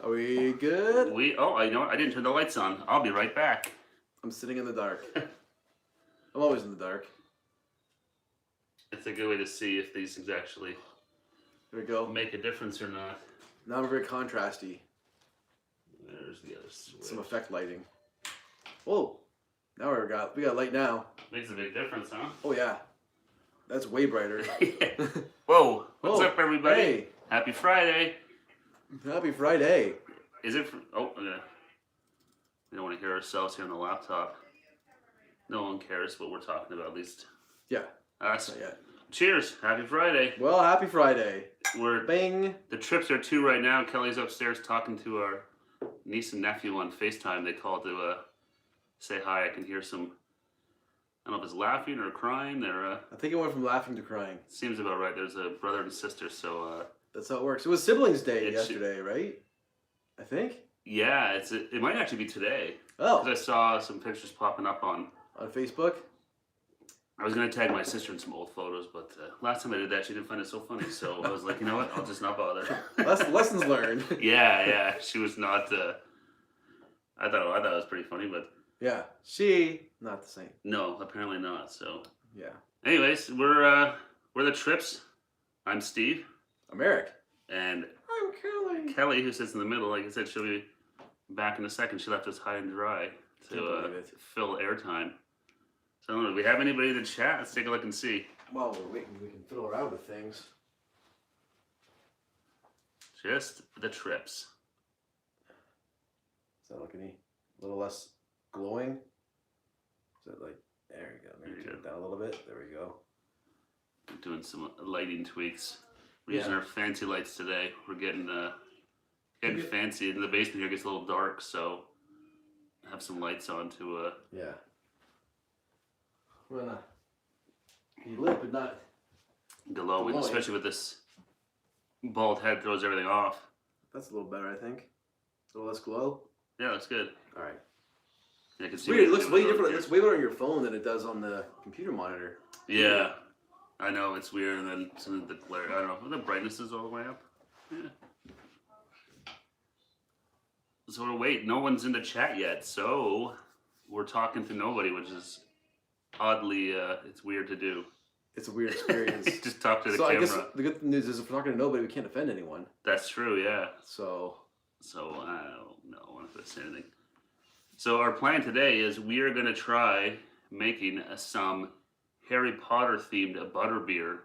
Are we good? I know what? I didn't turn the lights on. I'll be right back. I'm sitting in the dark. I'm always in the dark. It's a good way to see if these things actually Here we go. make a difference or not. Now I'm very contrasty. There's the other switch. Some effect lighting. Whoa. Now we got light now. Makes a big difference, huh? Oh yeah. That's way brighter. Whoa. What's up, everybody? Hey. Happy Friday. Happy Friday. Is it? Yeah. We don't want to hear ourselves here on the laptop. No one cares what we're talking about, at least. Yeah. Us. Not yet. Cheers. Happy Friday. Well, happy Friday. We're Bing. The trips are 2 right now. Kelly's upstairs talking to our niece and nephew on FaceTime. They called to say hi. I can hear some. I don't know if it's laughing or crying. I think it went from laughing to crying. Seems about right. There's a brother and sister, so. That's how it works. It was Siblings Day yesterday, right? I think. Yeah, it might actually be today. Oh. Because I saw some pictures popping up on Facebook. I was going to tag my sister in some old photos, but last time I did that, she didn't find it so funny. So I was like, you know what? I'll just not bother. Lessons learned. Yeah. She was not. I thought it was pretty funny, but yeah, not the same. No, apparently not. So yeah. Anyways, we're the Trips. I'm Steve. I'm Eric. And I'm Kelly. Kelly, who sits in the middle, like I said, she'll be back in a second. She left us high and dry to fill airtime. So I don't know, do we have anybody in the chat? Let's take a look and see. Well, we can fiddle around with things. Just the Trips. Is that looking a little less glowing? Is that like, there you go. Maybe turn it down a little bit. There we go. We're doing some lighting tweaks. We're using our fancy lights today. We're getting fancy. In the basement here, it gets a little dark, so I have some lights on to yeah. We're gonna be lit, but not glowing, especially with this bald head throws everything off. That's a little better, I think. A little less glow. Yeah, that's good. All right. Yeah, I can see weird. It looks way different. It looks way better on your phone than it does on the computer monitor. Yeah, I know it's weird, and then some of the glare. I don't know. The brightness is all the way up. Yeah. So we're waiting. No one's in the chat yet, so we're talking to nobody, which is oddly, it's weird to do. It's a weird experience. Just talk to the camera. I guess the good news is if we're talking to nobody, we can't offend anyone. That's true, yeah. So I don't know. I want to say anything. So our plan today is we are going to try making some Harry Potter themed butterbeer.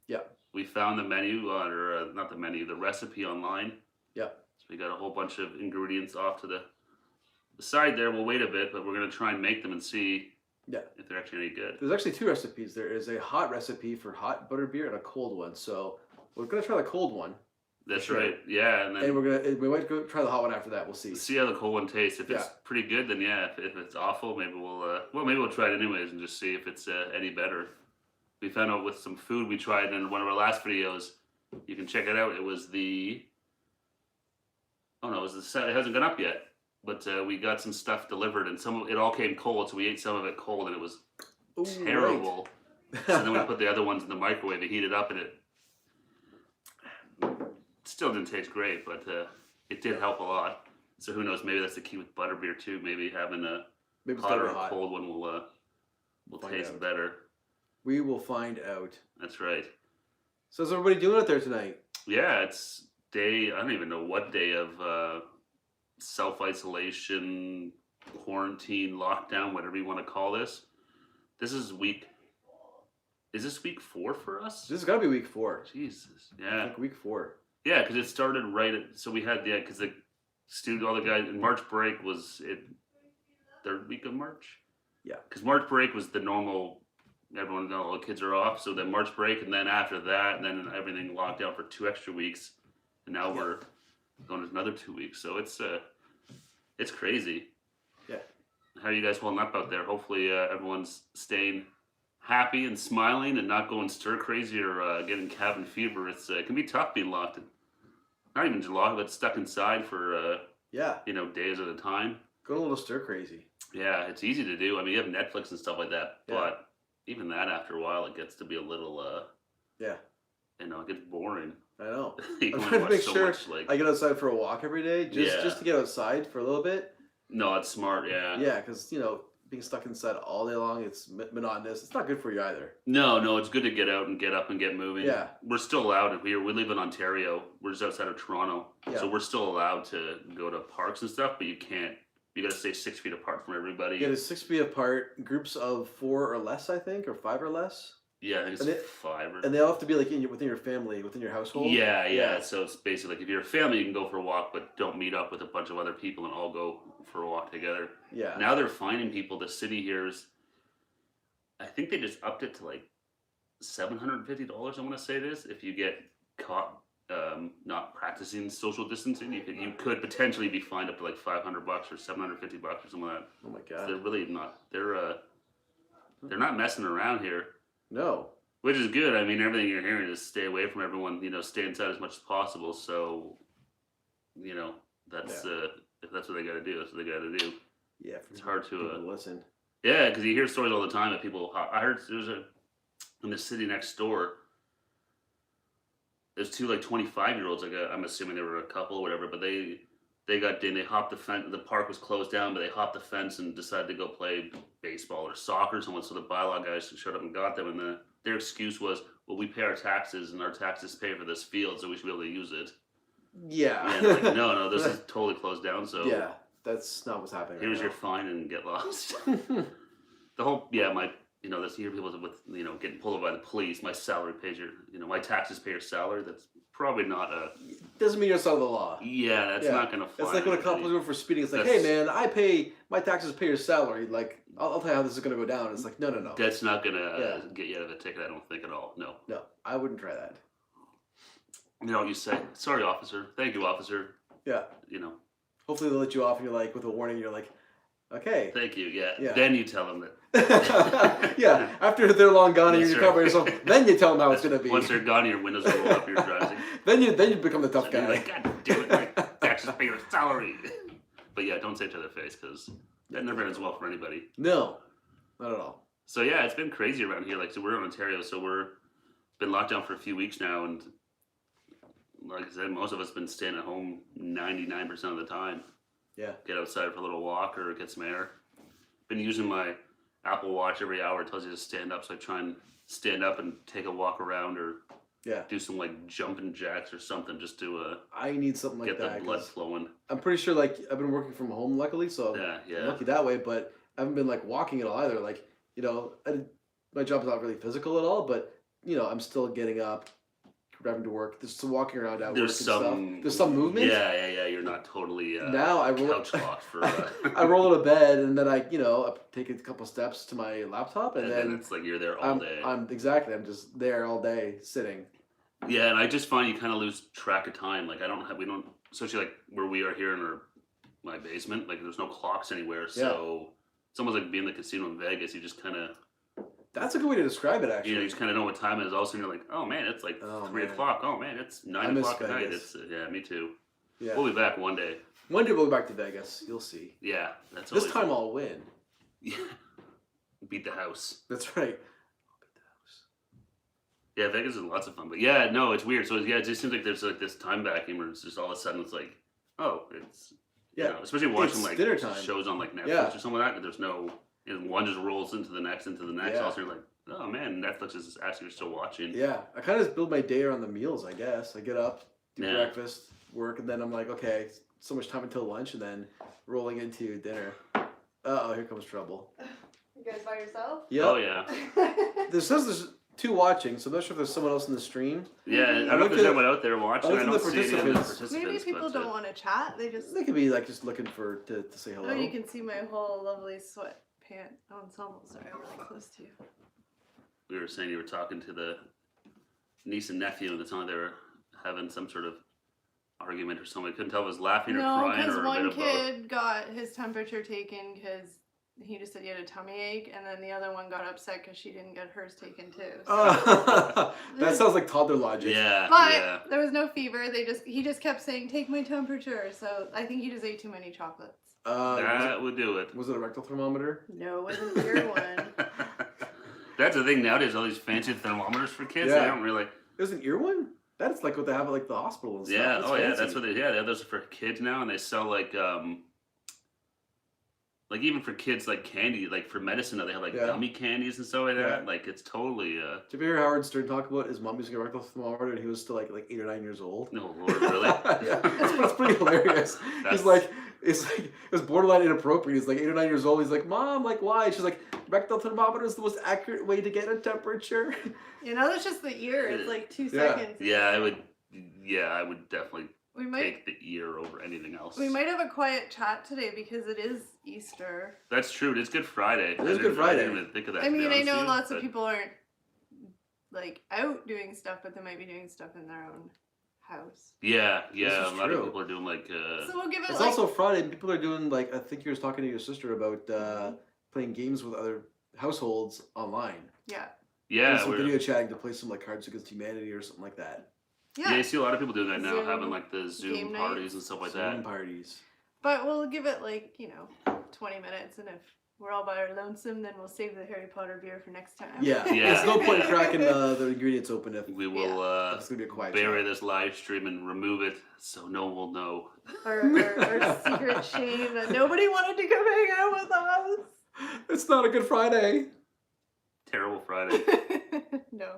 Yeah. We found the menu, or not the menu, the recipe online. Yeah. So we got a whole bunch of ingredients off to the side there. We'll wait a bit, but we're going to try and make them and see if they're actually any good. There's actually 2 recipes. There is a hot recipe for hot butterbeer and a cold one. So we're going to try the cold one. That's right. Yeah, and then we might go try the hot one after that. We'll see. See how the cold one tastes. If it's pretty good, then yeah. If it's awful, maybe we'll try it anyways and just see if it's any better. We found out with some food we tried in one of our last videos. You can check it out. It was it hasn't gone up yet, but we got some stuff delivered and it all came cold, so we ate some of it cold and it was terrible. Right. So then we put the other ones in the microwave and heated up, and it still didn't taste great, but it did help a lot. So who knows? Maybe that's the key with butterbeer too. Maybe having a hot or a cold one will taste better. We will find out. That's right. So how's everybody doing out there tonight? Yeah, it's day. I don't even know what day of self-isolation, quarantine, lockdown, whatever you want to call this. This is week. Is this week 4 for us? This has got to be week 4. Jesus. Yeah. I think week 4. Yeah, because it started so we had because all the guys in March break was third week of March. Yeah. Because March break was the normal. Everyone, all the kids are off, so then March break, and then after that, and then everything locked down for 2 extra weeks, and now we're going to another 2 weeks. So it's crazy. Yeah. How are you guys holding up out there? Hopefully everyone's staying happy and smiling and not going stir crazy or getting cabin fever. It can be tough being locked in. Not even locked, but stuck inside for days at a time. Going a little stir crazy. Yeah, it's easy to do. I mean, you have Netflix and stuff like that, but even that after a while, it gets to be a little it gets boring. I know. You I'm can trying to watch make so sure much, like I get outside for a walk every day, just to get outside for a little bit. no, it's smart, yeah. Yeah, because being stuck inside all day long, it's monotonous. It's not good for you either. No, it's good to get out and get up and get moving. Yeah. We're still allowed here. We live in Ontario. We're just outside of Toronto. Yeah. So we're still allowed to go to parks and stuff, but you can't. You got to stay 6 feet apart from everybody. Get 6 feet apart, groups of 4 or less, I think, or 5 or less. Yeah, I think it's 5. And they all have to be like within your family, within your household. Yeah. So it's basically like if you're a family, you can go for a walk, but don't meet up with a bunch of other people and all go for a walk together. Yeah. Now they're finding people. The city here is, I think they just upped it to like $750. I want to say it is. If you get caught not practicing social distancing, you could potentially be fined up to like $500 or $750 or something like that. Oh my So god. they're really not. They're not messing around here. No. Which is good. I mean, everything you're hearing is stay away from everyone. Stay inside as much as possible. So, that's if that's what they got to do, that's what they got to do. Yeah. It's hard to listen. Yeah, because you hear stories all the time of people. I heard there's in the city next door. There's 2 like 25-year-olds. Like I'm assuming they were a couple or whatever, but they got in. They hopped the fence. The park was closed down, but they hopped the fence and decided to go play baseball or soccer or someone. So the bylaw guys showed up and got them, and their excuse was, "Well, we pay our taxes, and our taxes pay for this field, so we should be able to use it." Yeah. And like, no, this is totally closed down. So yeah, that's not what's happening. Here's right your fine and get lost. The whole this hear people with getting pulled over by the police. My salary pays my taxes pay your salary. That's probably not a. Doesn't mean you're outside of the law. Yeah, that's not gonna fly. It's like when a couple do for speeding. It's like, hey man, my taxes pay your salary. Like, I'll tell you how this is gonna go down. It's like, no. That's not gonna get you out of a ticket. I don't think at all. No. No, I wouldn't try that. You say, sorry, officer. Thank you, officer. Yeah. Hopefully they'll let you off, and you're like, with a warning, you're like, okay. Thank you. Yeah. Then you tell them that. Yeah. After they're long gone and you're covering yourself, then you tell them how it's gonna be. Once they're gone, your windows will roll up. You're driving. then you become the tough guy. You're like, God damn it, my taxes pay your salary. But yeah, don't say it to their face because that never ends well for anybody. No, not at all. So yeah, it's been crazy around here. So we're in Ontario, so we're been locked down for a few weeks now, and like I said, most of us been staying at home 99% of the time. Yeah. Get outside for a little walk or get some air. Been using my Apple Watch every hour. It tells you to stand up, so I try and stand up and take a walk around or do some like jumping jacks or something just to I need something like get that. the blood flowing. I'm pretty sure I've been working from home luckily, so I'm lucky that way, but I haven't been walking at all either. My job is not really physical at all, but I'm still getting up, driving to work. There's some walking around at work and stuff. There's some movement. Yeah. You're not totally now I couch locked for. I roll out of bed and then I take a couple steps to my laptop and then it's like you're there all day. I'm just there all day sitting. Yeah, and I just find you kind of lose track of time. Like we don't, especially like where we are here in my basement. Like there's no clocks anywhere, so it's almost like being in the casino in Vegas. You just kind of. That's a good way to describe it, actually. You just kind of know what time it is. All of a sudden, you're like, oh man, it's like 3 o'clock. Oh man, it's 9 o'clock at night. It's me too. Yeah. We'll be back one day. One day we'll go back to Vegas. You'll see. Yeah, that's this time I'll win. Yeah, beat the house. That's right. Yeah, Vegas is lots of fun, but yeah, no, it's weird. So it just seems like there's like this time vacuum where it's just all of a sudden it's like, oh, it's especially watching like shows on like Netflix or something like that. There's no. And one just rolls into the next. All of a sudden you're like, oh man, Netflix is actually still watching. Yeah, I kind of just build my day around the meals, I guess. I get up, do breakfast, work, and then I'm like, okay, so much time until lunch, and then rolling into dinner. Uh-oh, here comes trouble. You guys by yourself? Yep. Oh, yeah. This says there's 2 watching, so I'm not sure if there's someone else in the stream. Yeah, I don't know if there's anyone out there watching. I don't see any other participants. Maybe people don't want to chat. They could be just looking to say hello. Oh, you can see my whole lovely sweatpant ensemble. Sorry, I'm really close to you. We were saying you were talking to the niece and nephew, and it's not they were having some sort of argument or something. I couldn't tell if it was laughing or crying or a bit of both. No, because one kid got his temperature taken because he just said he had a tummy ache, and then the other one got upset because she didn't get hers taken too. So. That sounds like toddler logic. Yeah, but there was no fever. He just kept saying, "Take my temperature." So I think he just ate too many chocolates. That would do it. Was it a rectal thermometer? No, it wasn't the ear one. That's the thing nowadays. All these fancy thermometers for kids. Yeah. They don't really. It was an ear one. That's like what they have at like the hospital and stuff. Yeah, That's yeah, fancy. that's what they. Yeah, those are for kids now, and they sell like even for kids like candy, like for medicine, they have like gummy candies and stuff like that. Yeah. Like it's totally. Did you hear Howard Stern talk about his mom using a rectal thermometer and he was still like 8 or 9 years old? No, Lord, really? Yeah, that's pretty hilarious. He's like, it's borderline inappropriate. He's like 8 or 9 years old. He's like, Mom, like why? She's like, rectal thermometer is the most accurate way to get a temperature. That's just the ear. It's like 2 seconds. Yeah, I would. Yeah, I would definitely. Take the ear over anything else. We might have a quiet chat today because it is Easter. That's true. It is Good Friday. It is Good Friday. I didn't even think of that. I mean, I know lots of people aren't like out doing stuff, but they might be doing stuff in their own house. Yeah. A lot of people are doing like. So we'll give it. It's also Friday. People are doing like I think you were talking to your sister about playing games with other households online. Yeah. Yeah. Some video chatting to play some like Cards Against Humanity or something like that. Yeah, you see a lot of people doing that now, having like the Zoom parties and stuff like that. Zoom parties. But we'll give it 20 minutes, and if we're all by our lonesome, then we'll save the Harry Potter beer for next time. Yeah. There's no point cracking the ingredients open if we will it's gonna be a quiet bury this live stream and remove it so no one will know. Our secret shame that nobody wanted to come hang out with us. It's not a Good Friday. Terrible Friday. No.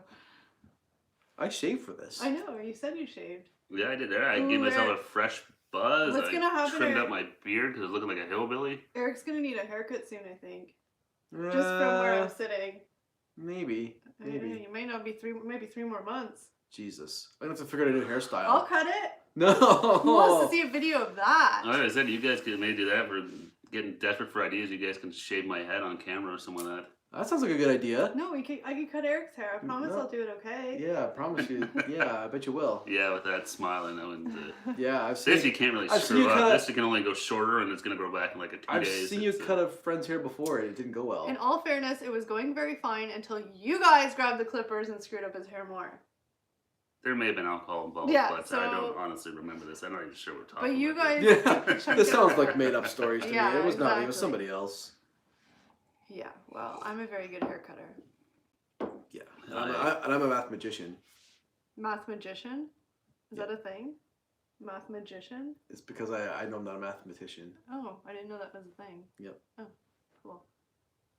I shaved for this. I know. You said you shaved. Yeah, I did. I gave myself a fresh buzz. What's gonna happen? Trimmed up my beard because it was looking like a hillbilly. Eric's gonna need a haircut soon, I think. Just from where I'm sitting. Maybe. You might not be maybe 3 more months. Jesus. I'm gonna have to figure out a new hairstyle. I'll cut it. No. Who wants to see a video of that? Like I said, you guys can maybe do that. For getting desperate for ideas. You guys can shave my head on camera or something like that. That sounds like a good idea. No, I can cut Eric's hair. I promise I'll do it okay. Yeah, I promise you. Yeah, I bet you will. Yeah, with that smile, I know. And yeah, I've seen. This you can't really screw up. This you can only go shorter, and it's gonna grow back in like 2 days. I've seen you cut a friend's hair before, and it didn't go well. In all fairness, it was going very fine until you guys grabbed the clippers and screwed up his hair more. There may have been alcohol involved, but I don't honestly remember this. I'm not even sure we're talking. But you guys, this sounds like made-up stories to me. It was not. It was somebody else. Yeah, well, I'm a very good hair cutter. Yeah, and I'm a mathematician. Mathematician? Is that a thing? Mathematician? It's because I know I'm not a mathematician. Oh, I didn't know that was a thing. Yep. Oh, cool.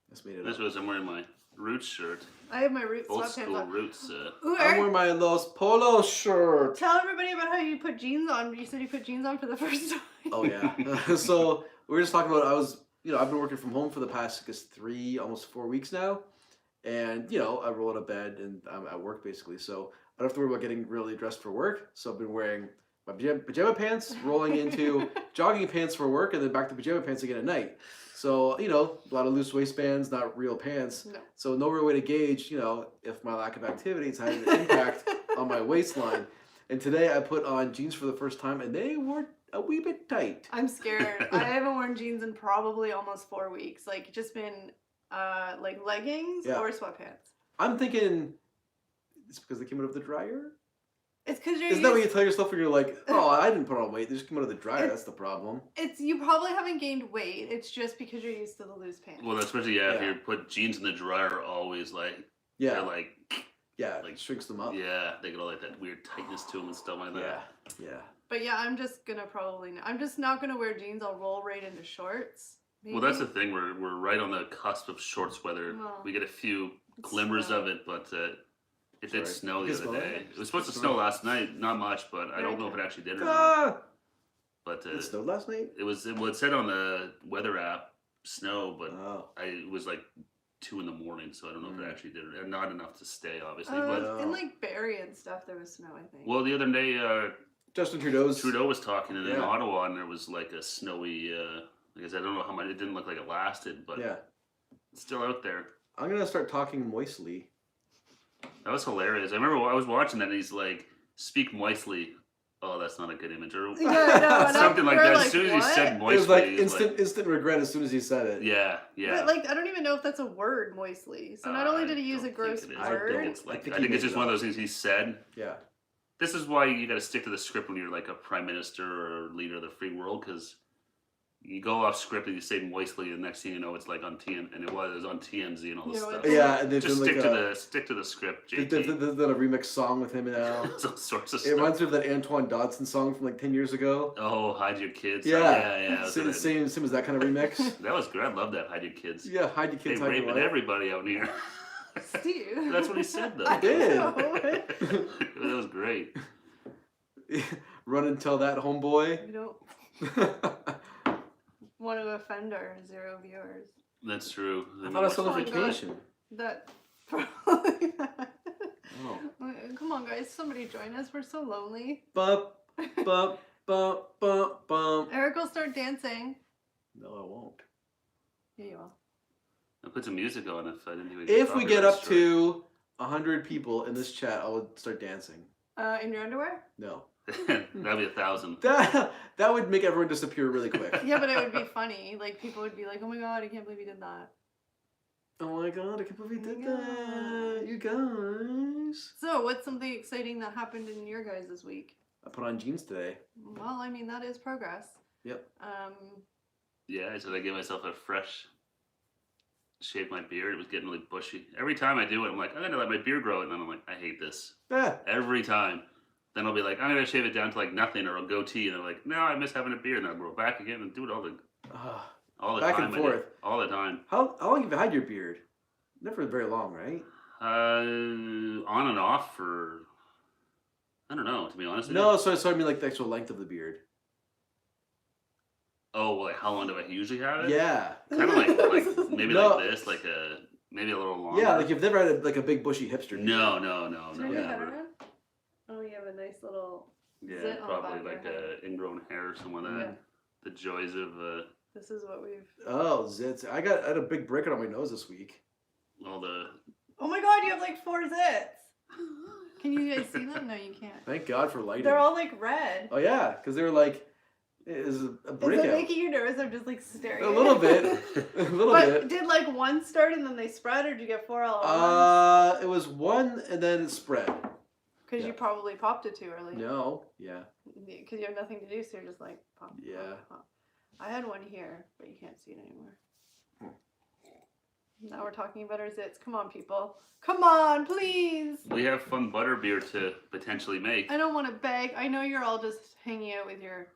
Just made it This up. was I'm wearing my Roots shirt. I have my Roots Old sweatpants school on. Roots. Ooh, I'm wearing my Los Polo shirt. Tell everybody about how you put jeans on. You said you put jeans on for the first time. Oh yeah. So we were just talking about I've been working from home for the past 3, almost 4 weeks now, and I roll out of bed and I'm at work basically, so I don't have to worry about getting really dressed for work. So I've been wearing my pajama pants, rolling into jogging pants for work, and then back to pajama pants again at night. So a lot of loose waistbands, not real pants. No. So no real way to gauge if my lack of activity is having an impact on my waistline. And today I put on jeans for the first time, and they were a wee bit tight. I'm scared. I haven't worn jeans in probably almost 4 weeks. Like, just been like leggings or sweatpants. I'm thinking it's because they came out of the dryer. It's because you're. Isn't that what you tell yourself when you're like, oh, I didn't put on weight. They just came out of the dryer. That's the problem. You probably haven't gained weight. It's just because you're used to the loose pants. Well, especially if you put jeans in the dryer, always they're like. Yeah, like shrinks them up. Yeah, they get all that weird tightness to them and stuff like that. Yeah. But yeah, I'm just not gonna wear jeans. I'll roll right into shorts. Maybe. Well, that's the thing. We're right on the cusp of shorts weather. Well, we get a few glimmers of it, but it did snow the other day. It was supposed to snow last night. Not much, but I don't know if it actually did or not. But it snowed last night? It said on the weather app snow, but it was like 2 in the morning, so I don't know if it actually did it. Not enough to stay, obviously. But in like Barrie and stuff, there was snow, I think. Well, the other day, Justin Trudeau was talking in Ottawa, and there was like a snowy. I guess I don't know how much. It didn't look like it lasted, but it's still out there. I'm gonna start talking moistly. That was hilarious. I remember I was watching that, and he's like, "Speak moistly." Oh, that's not a good image, or something like that. As soon as he said moistly, it was like instant regret as soon as he said it. Yeah. But I don't even know if that's a word, moistly. So not only did he use a gross word, I think it's just one of those things he said. Yeah. This is why you got to stick to the script when you're like a prime minister or leader of the free world, because you go off script and you say moistly, and the next thing you know, it's like on TM, and it was on TMZ and all this stuff. Yeah, and just stick to the script. JT. There's a remix song with him now. All sorts of it stuff. reminds me of that Antoine Dodson song from like 10 years ago. Oh, Hide Your Kids. Yeah. Same as that kind of remix. That was good. I love that Hide Your Kids. Yeah, Hide Your Kids. They raping everybody out here. Steve. That's what he said, though. He did. That was great. Run and tell that, homeboy. We don't want to offend our 0 viewers. That's true. I thought I saw the vacation. That probably not. Oh. Come on, guys. Somebody join us. We're so lonely. Bump, bump, bump, bump, bump. Eric will start dancing. No, I won't. Yeah, you will. I'll put some music on if I didn't do it. If we get up to 100 people in this chat, I would start dancing. In your underwear? No. That'd be 1,000. That would make everyone disappear really quick. Yeah, but it would be funny. Like, people would be like, oh my god, I can't believe you did that. Oh my god, I can't believe we did that. You guys. So, what's something exciting that happened in your guys this week? I put on jeans today. Well, I mean, that is progress. Yep. Yeah, I said I gave myself a fresh shave my beard. It was getting really bushy. Every time I do it, I'm like, I'm going to let my beard grow. And then I'm like, I hate this. Yeah. Every time. Then I'll be like, I'm going to shave it down to like nothing or a goatee. And they're like, no, I miss having a beard. And I'll grow back again and do it all the back time. And forth. All the time. How long have you had your beard? Never very long, right? On and off for, I don't know, to be honest. No, so I mean like the actual length of the beard. Oh, well, like how long do I usually have it? Yeah. Kind of like maybe like this, like maybe a little longer. Yeah, like you've never had a big bushy hipster. No. Never. Oh, you have a nice little zit on probably the back like of your head. ingrown hair or something like that. Yeah. The joys of This is what we've. Oh, zits! I had a big breakout on my nose this week. all the. Oh my god, you have like 4 zits. Can you guys see them? No, you can't. Thank God for lighting. They're all like red. Oh yeah, because they were like, it was a breakout. Is it making you nervous? I'm just like staring. A little bit. A little bit. But did like one start and then they spread, or did you get 4 all at once? It was one and then it spread. Because you probably popped it too early. No, yeah. Because you have nothing to do, so you're just like pop. Yeah. Pop, pop. I had one here, but you can't see it anymore. Now we're talking about our zits. Come on, people. Come on, please. We have fun Butterbeer to potentially make. I don't want to beg. I know you're all just hanging out with your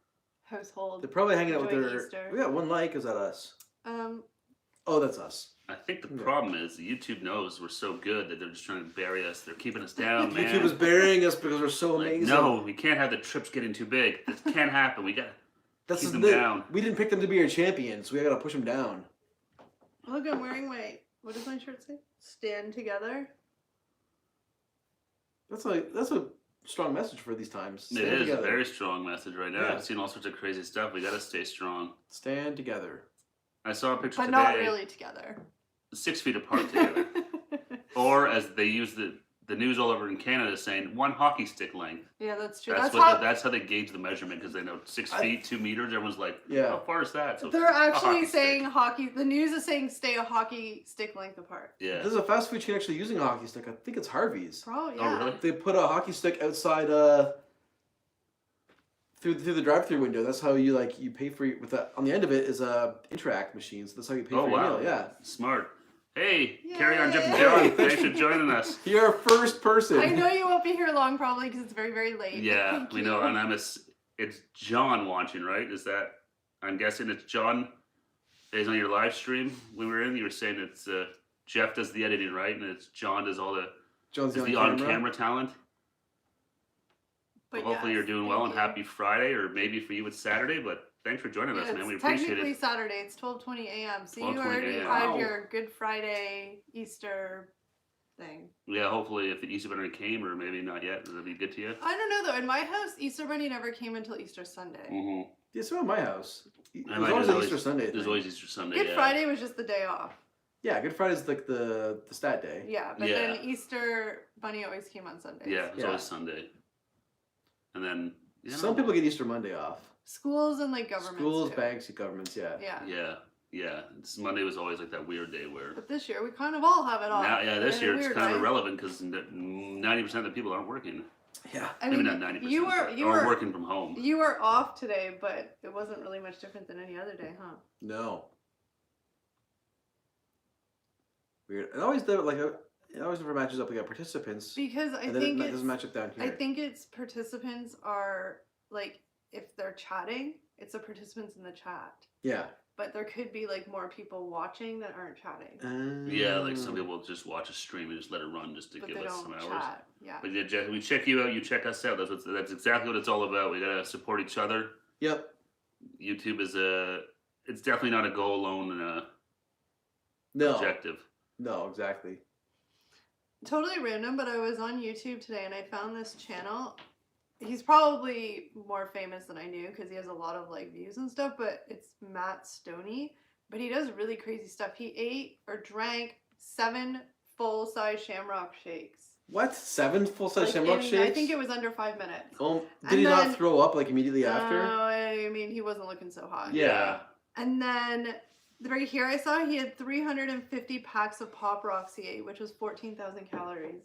household. They're probably hanging out with enjoying their. Easter. We got one like. Is that us? Oh, that's us. I think the problem is YouTube knows we're so good that they're just trying to bury us. They're keeping us down, man. YouTube is burying us because we're so like, amazing. no, we can't have the trips getting too big. This can't happen. We got to keep them down. We didn't pick them to be our champions. So we got to push them down. Look, I'm wearing my. What does my shirt say? Stand together. That's a strong message for these times. It is a very strong message right now. Yeah. I've seen all sorts of crazy stuff. We got to stay strong. Stand together. I saw a picture but today. But not really together. 6 feet apart together. Or as they use the news all over in Canada saying, 1 hockey stick length. Yeah, that's true. That's how they gauge the measurement because they know 6 feet, 2 meters. Everyone's like, how far is that? So they're actually saying stick. hockey. The news is saying stay a hockey stick length apart. Yeah. There's a fast food chain actually using a hockey stick. I think it's Harvey's. Probably, yeah. Oh, really? They put a hockey stick outside through the drive-through window. That's how you pay for with that. On the end of it is a Interact machine. So that's how you pay for your meal. Yeah. Smart. Hey, Carry On Jeff and John. Thanks for joining us. You're our first person. I know you won't be here long probably because it's very, very late. Yeah, we know. And it's John watching, right? Is that, I'm guessing it's John is on your live stream we were in. You were saying it's Jeff does the editing, right? And it's John does all the on-camera talent. Well, hopefully you're doing well and happy Friday, or maybe for you it's Saturday, but thanks for joining us, man. We appreciate it. Technically Saturday. It's 12:20 a.m. So you already had your Good Friday Easter thing. Yeah, hopefully if the Easter Bunny came, or maybe not yet, does it be good to you? I don't know though. In my house, Easter Bunny never came until Easter Sunday. Mm-hmm. Yeah, so in my house. There's always an Easter Sunday. There's always Easter Sunday. Good Friday was just the day off. Yeah, Good Friday's like the stat day. Yeah, but then Easter Bunny always came on Sundays. Yeah, it was always Sunday. And then some people get Easter Monday off. Schools and like governments. Schools, too. banks, governments, yeah. Yeah. Monday was always like that weird day where. But this year we kind of all have it off. Now, this year it's kind of irrelevant because 90% of the people aren't working. Yeah. I Maybe mean, not 90%. you were working from home. You were off today, but it wasn't really much different than any other day, huh? No. Weird. It always did like it always never matches up like participants. Because I and think it doesn't match up down here. I think it's participants are like if they're chatting, it's the participants in the chat. Yeah. But there could be like more people watching that aren't chatting. Yeah, like some people just watch a stream and just let it run just to but give they us don't some hours. chat. Yeah. But yeah, we check you out, you check us out. That's exactly what it's all about. We gotta support each other. Yep. YouTube is it's definitely not a goal alone objective. No, exactly. Totally random, but I was on YouTube today and I found this channel. He's probably more famous than I knew because he has a lot of like views and stuff, but it's Matt Stoney. But he does really crazy stuff. He ate or drank 7 full-size Shamrock shakes. What? 7 full-size Shamrock shakes? I think it was under 5 minutes. Oh, did he not throw up like immediately after? No, I mean he wasn't looking so hot. Yeah. And then right here I saw he had 350 packs of Pop Rocks he ate, which was 14,000 calories.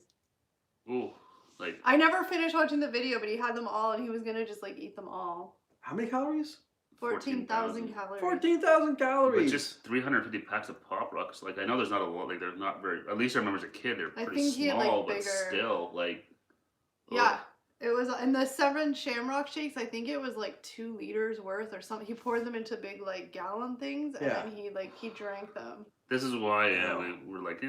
Ooh, like I never finished watching the video, but he had them all and he was gonna just like eat them all. How many calories? 14,000 calories. 14,000 calories. But just 350 packs of Pop Rocks. Like I know there's not a lot. Like they're not very. At least I remember as a kid, they're pretty small, but still like. Yeah, it was in the 7 Shamrock shakes. I think it was like 2 liters worth or something. He poured them into big like gallon things, and then he drank them. This is why we're like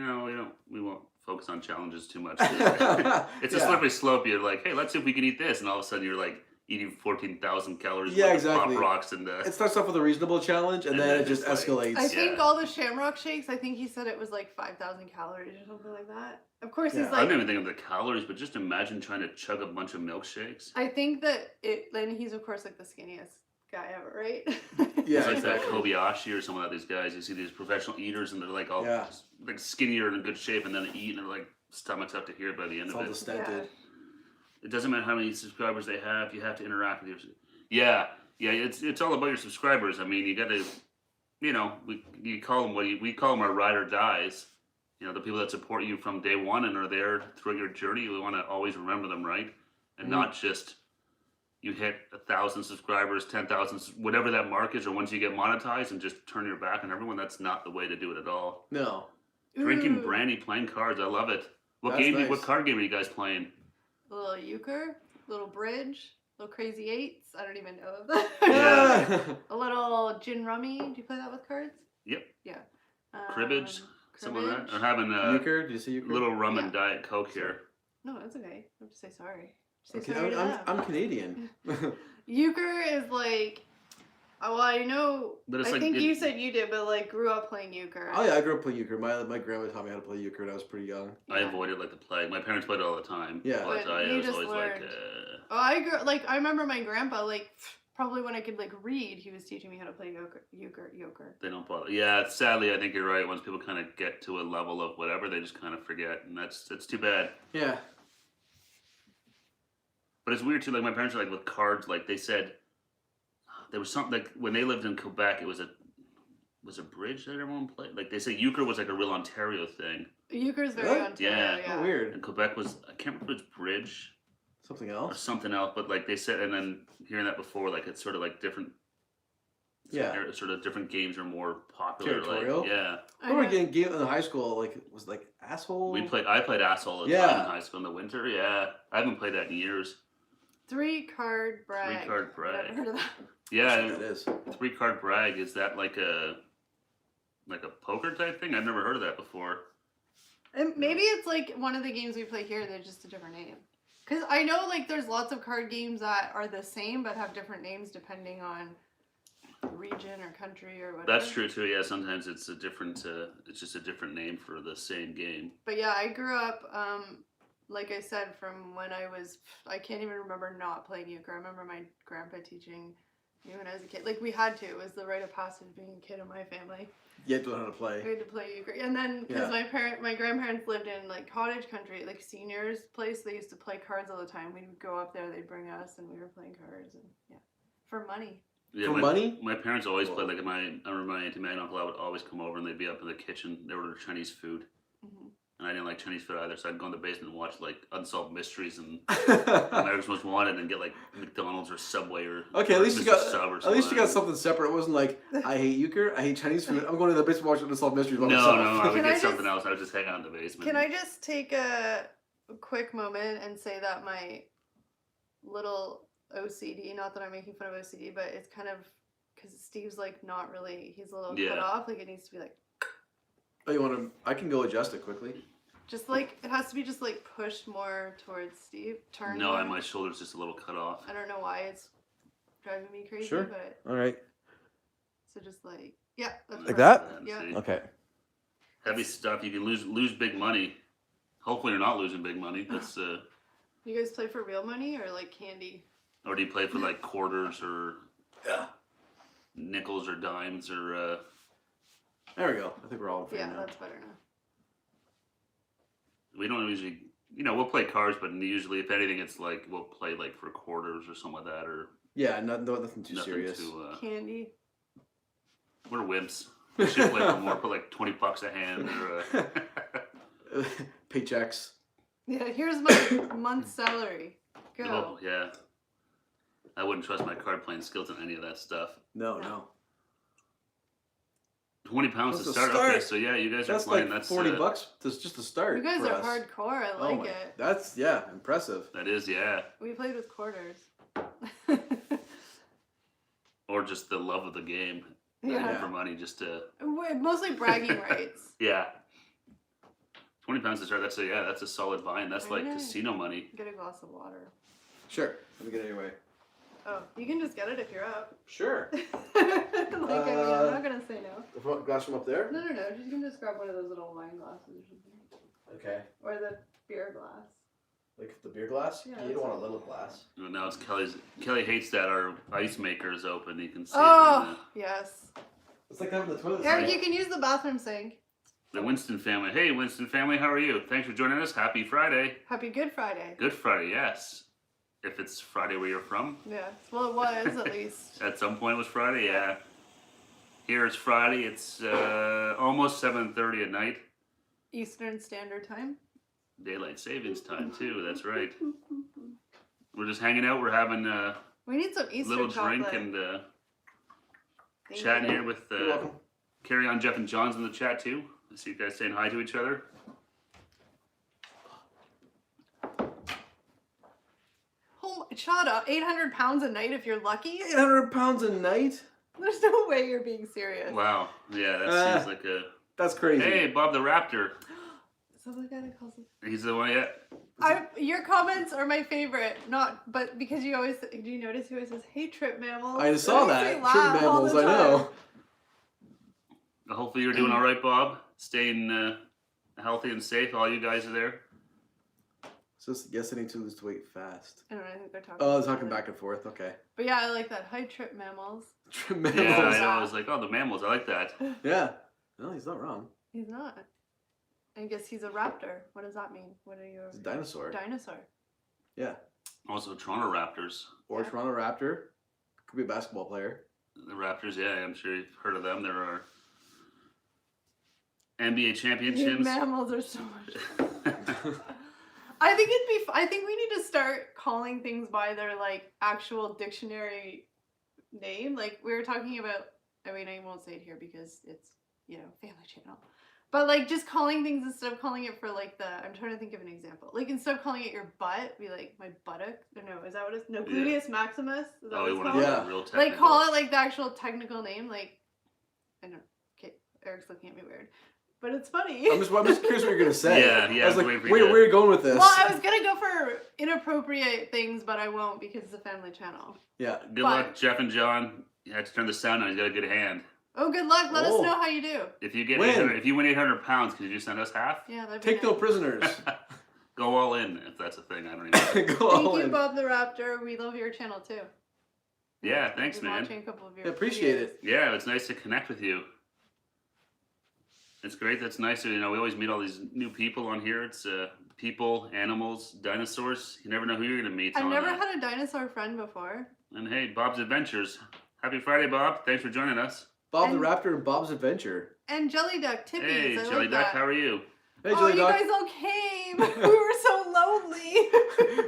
we won't focus on challenges too much. It's a slippery slope. You're like, hey, let's see if we can eat this, and all of a sudden you're like eating 14,000 calories worth of Pop Rocks and it starts off with a reasonable challenge and then it just escalates. I think all the Shamrock shakes, I think he said it was like 5,000 calories or something like that. Of course he's like I don't even think of the calories, but just imagine trying to chug a bunch of milkshakes. I think that then he's of course like the skinniest guy ever, right? Yeah, it's like that Kobayashi or some of these guys. You see these professional eaters and they're like all like skinnier and in good shape, and then they eat and they're like stomachs up to here by the end of it. All distended. It doesn't matter how many subscribers they have. You have to interact with your. Yeah. It's all about your subscribers. I mean, you got to, we call them we call them our ride or dies. The people that support you from day one and are there throughout your journey. We want to always remember them, right? And not just you hit 1,000 subscribers, 10,000, whatever that mark is, or once you get monetized and just turn your back on everyone. That's not the way to do it at all. No. Drinking brandy, playing cards. I love it. What card game are you guys playing? A little euchre, little bridge, little crazy eights. I don't even know of that. Yeah. A little gin rummy. Do you play that with cards? Yep. Yeah. Cribbage, something like that. Or having a euchre. Did you say euchre? Little rum and Diet Coke here. No, that's okay. I have to say sorry. I'm Canadian. Euchre is like. Well, I know. But it's I think you said you did, but like grew up playing euchre. Oh yeah, I grew up playing euchre. My grandma taught me how to play euchre when I was pretty young. I avoided like the plague. My parents played it all the time. Yeah, but I was always learned. like. Oh, I remember my grandpa probably when I could read, he was teaching me how to play euchre. They don't bother. Yeah, sadly, I think you're right. Once people kind of get to a level of whatever, they just kind of forget, and that's too bad. Yeah. But it's weird too. Like my parents are like with cards. Like they said. There was something like when they lived in Quebec, it was a bridge that everyone played. Like they say, euchre was like a real Ontario thing. Euchre is very Ontario. Yeah. Oh, weird. And Quebec was I can't remember if it's bridge. Something else. Or something else, but like they said, and then hearing that before, like it's sort of like different. Sort of different games are more popular. Territorial. Like, yeah. I remember getting game in high school. Was asshole. I played asshole all the time in high school in the winter. Yeah, I haven't played that in years. 3-card brag. 3-card brag. Never heard of that. Yeah, that is 3-card brag. Is that like a poker type thing? I've never heard of that before. And maybe it's like one of the games we play here. They're just a different name. Because I know there's lots of card games that are the same but have different names depending on region or country or whatever. That's true too. Yeah, sometimes it's it's just a different name for the same game. But yeah, I grew up. Like I said, from when I can't even remember not playing euchre. I remember my grandpa teaching me when I was a kid. We had to. It was the rite of passage being a kid in my family. You had to learn how to play. We had to play euchre. And then, because my grandparents lived in, cottage country, seniors' place, they used to play cards all the time. We would go up there, they'd bring us, and we were playing cards, and for money. Yeah, money? My parents always played, I remember my auntie and my uncle would always come over, and they'd be up in the kitchen. They ordered Chinese food. Mm-hmm. And I didn't like Chinese food either, so I'd go in the basement and watch like Unsolved Mysteries and America's Most Wanted, and get like McDonald's or Subway or okay. At least you got something. Something separate. It wasn't like I hate euchre, I hate Chinese food. I'm going to the basement watching Unsolved Mysteries. No, I would get something else. I would just hang out in the basement. Can I just take a quick moment and say that my little OCD, not that I'm making fun of OCD, but it's kind of because Steve's like not really. He's a little cut off. Like it needs to be like. Oh, you want to? I can go adjust it quickly. Just like it has to be just like pushed more towards Steve. Turn. No, more. my shoulder's just a little cut off. I don't know why it's driving me crazy. Sure. But all right. So just like that's like that. Yeah. Okay. Heavy stuff. You can lose big money. Hopefully, you're not losing big money. That's. You guys play for real money or like candy? Or do you play for like quarters or nickels or dimes or? There we go. I think we're all in favor now. That's better now. We don't usually, we'll play cards, but usually, if anything, it's like we'll play like for quarters or something like that, or nothing too serious. Candy. We're wimps. We should play for more. Put like $20 a hand or paychecks. Yeah, here's my month's salary. Go. Oh yeah. I wouldn't trust my card playing skills on any of that stuff. No. 20 pounds to start. Okay, so yeah, you guys are playing. Like that's $40 just to start. You guys are hardcore. I like it. That's impressive. That is, yeah. We played with quarters. Or just the love of the game. For money, just to. Mostly bragging rights. Yeah. 20 pounds to start. That's a solid buy-in. That's like casino money. Get a glass of water. Sure. Let me get it anyway. Oh, you can just get it if you're up. Sure. I'm not gonna say no. The glass from up there? No. You can just grab one of those little wine glasses or something. Okay. Or the beer glass. Like the beer glass? Yeah, you don't want a little glass. Well, now it's Kelly's. Kelly hates that our ice maker is open. You can see it. Yes. It's like having the toilet. Eric, you can use the bathroom sink. The Winston family. Hey, Winston family, how are you? Thanks for joining us. Happy Friday. Happy Good Friday. Good Friday, yes. If it's Friday where you're from. Yeah. Well, it was at least. At some point it was Friday, yeah. Here it's Friday. It's almost 7:30 at night. Eastern Standard Time. Daylight Savings Time too. That's right. We're just hanging out. We're having we need some Easter little chocolate. drink and chatting here with Carry On Jeff and John's in the chat too. I see you guys saying hi to each other. Shut up. 800 pounds a night if you're lucky? 800 pounds a night? There's no way you're being serious. Wow. Yeah, that seems like a... That's crazy. Hey, Bob the Raptor. Is that the guy that calls it? He's the one, yeah. Your comments are my favorite. But because you always... Do you notice he always says, hey, trip mammals? I saw that. Trip mammals, I know. Hopefully you're doing all right, Bob. Staying healthy and safe. All you guys are there. So yes, I need to lose weight fast. I don't know. I think they're talking. Oh, they're talking back and forth. Okay. But yeah, I like that. Hi, trip mammals. Trip mammals. Yeah, I know. I was like, oh, the mammals. I like that. Yeah. No, he's not wrong. He's not. I guess he's a raptor. What does that mean? What are you? It's a dinosaur. Dinosaur. Yeah. Also, Toronto Raptors. Or Toronto Raptor. Could be a basketball player. The Raptors, yeah, I'm sure you've heard of them. There are NBA championships. Mammals are so much. I think we need to start calling things by their like actual dictionary name. Like we were talking about. I mean, I won't say it here because it's Family Channel. But like just calling things instead of calling it for like I'm trying to think of an example. Like instead of calling it your butt, be like my buttock. Or no, is that what it's? No, gluteus maximus. Is that what it's called? Yeah. Real technical. Like call it like the actual technical name. Like I don't know. Okay, Eric's looking at me weird. But it's funny. I'm just curious what you're gonna say. Yeah. I was like, where are you going with this? Well, I was gonna go for inappropriate things, but I won't because it's a family channel. Yeah. Good luck, Jeff and John. You have to turn the sound on. He's got a good hand. Oh, good luck. Let us know how you do. If you win 800 pounds, could you just send us half? Yeah, that'd be Take no prisoners. Go all in, if that's a thing. I don't even know. Thank you, Bob the Raptor. We love your channel too. Yeah, thanks, man. Watching a couple of your appreciate videos. it. Yeah, it's nice to connect with you. It's great. That's nice. We always meet all these new people on here. It's people, animals, dinosaurs. You never know who you're going to meet. I've never had a dinosaur friend before. And hey, Bob's Adventures. Happy Friday, Bob. Thanks for joining us. Bob the Raptor and Bob's Adventure. And Jelly Duck Tippies. Hey, Jelly Duck, how are you? Hey, oh, Julie you Doc. guys all came. We were so lonely.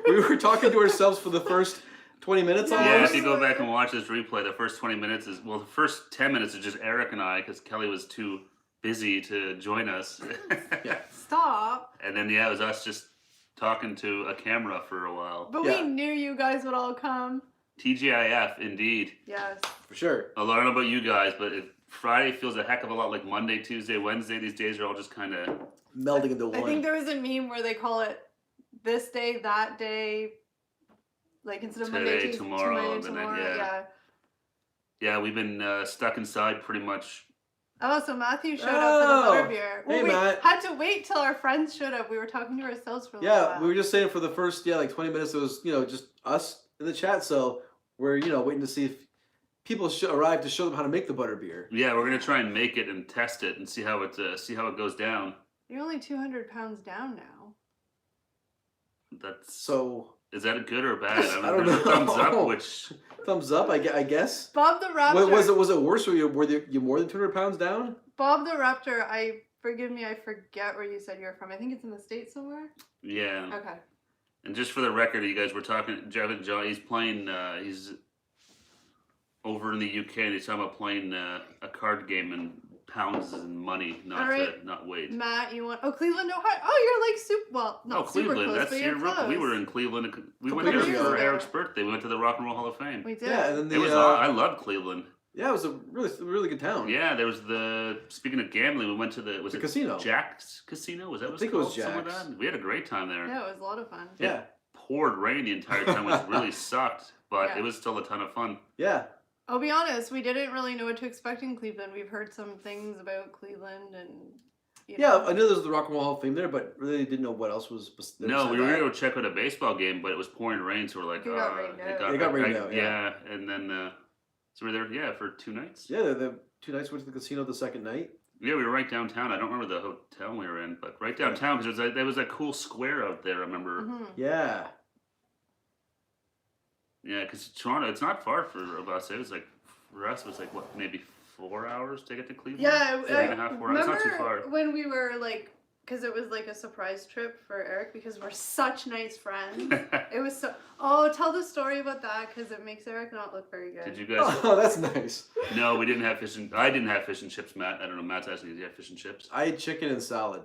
We were talking to ourselves for the first 20 minutes almost. Yeah, if you go back and watch this replay, the first 20 minutes is, well, the first 10 minutes is just Eric and I, because Kelly was too busy to join us. Yeah. Stop. And then, yeah, it was us just talking to a camera for a while. But Yeah. we knew you guys would all come. TGIF, indeed. Yes. For sure. I don't know about you guys, but Friday feels a heck of a lot like Monday, Tuesday, Wednesday. These days are all just kind of... Melding into one. I think there was a meme where they call it this day, that day, like instead of Today, Monday, Tuesday, tomorrow, and then, tomorrow. yeah. Yeah, we've been stuck inside pretty much. Oh, so Matthew showed up for the Butterbeer. Well, Hey, we Matt. had to wait till our friends showed up. We were talking to ourselves for a little Yeah, while. we were just saying for the first, like 20 minutes, it was, just us in the chat. So we're, waiting to see if people arrive to show them how to make the Butterbeer. Yeah, we're gonna try and make it and test it and see how it goes down. You're only 200 pounds down now. That's So... Is that a good or bad? I don't there's a know. thumbs up, which Thumbs up, I guess. Bob the Raptor. Was it worse? Were you more than 200 pounds down? Bob the Raptor, forgive me, I forget where you said you're from. I think it's in the States somewhere. yeah. Okay. And just for the record, you guys were talking. Jeff and John, he's playing. He's over in the UK, and he's talking about playing a card game in pounds and money, not weight. Matt, you want? Oh, Cleveland, Ohio. Oh, you're like super. Well, not super Cleveland. close, That's but you're close. We were in Cleveland. We went Couple there years for ago. Eric's birthday. We went to the Rock and Roll Hall of Fame. We did. Yeah, and then It was. I love Cleveland. Yeah, it was a really good town. Yeah, there was speaking of gambling, we went to the casino. Jack's Casino? Was that what I think called? it was Jack's. Some of that? We had a great time there. Yeah, it was a lot of fun. Yeah. It poured rain the entire time, which really sucked, but Yeah. it was still a ton of fun. Yeah. I'll be honest, we didn't really know what to expect in Cleveland. We've heard some things about Cleveland and. Yeah, I knew there was the Rock and Roll Hall of Fame there, but really didn't know what else was. No, we were going to go check out a baseball game, but it was pouring rain, so we're like, It got rained out. It got rained out, yeah. And then, so we were there, for 2 nights. Yeah, the 2 nights went to the casino the second night. Yeah, we were right downtown. I don't remember the hotel we were in, but right downtown, because there was a cool square out there, I remember. Mm-hmm. Yeah. Yeah, because Toronto, it's not far for us. It was like, for us, it was like, what, maybe 4 hours to get to Cleveland? Yeah, 3.5, 4 hours. It's not too far. When we were like, because it was like a surprise trip for Eric because we're such nice friends. It was so. Oh, tell the story about that because it makes Eric not look very good. Did you guys? Oh, that's nice. No, we didn't have fish and. I didn't have fish and chips, Matt. I don't know. Matt's asking, did you have fish and chips? I ate chicken and salad.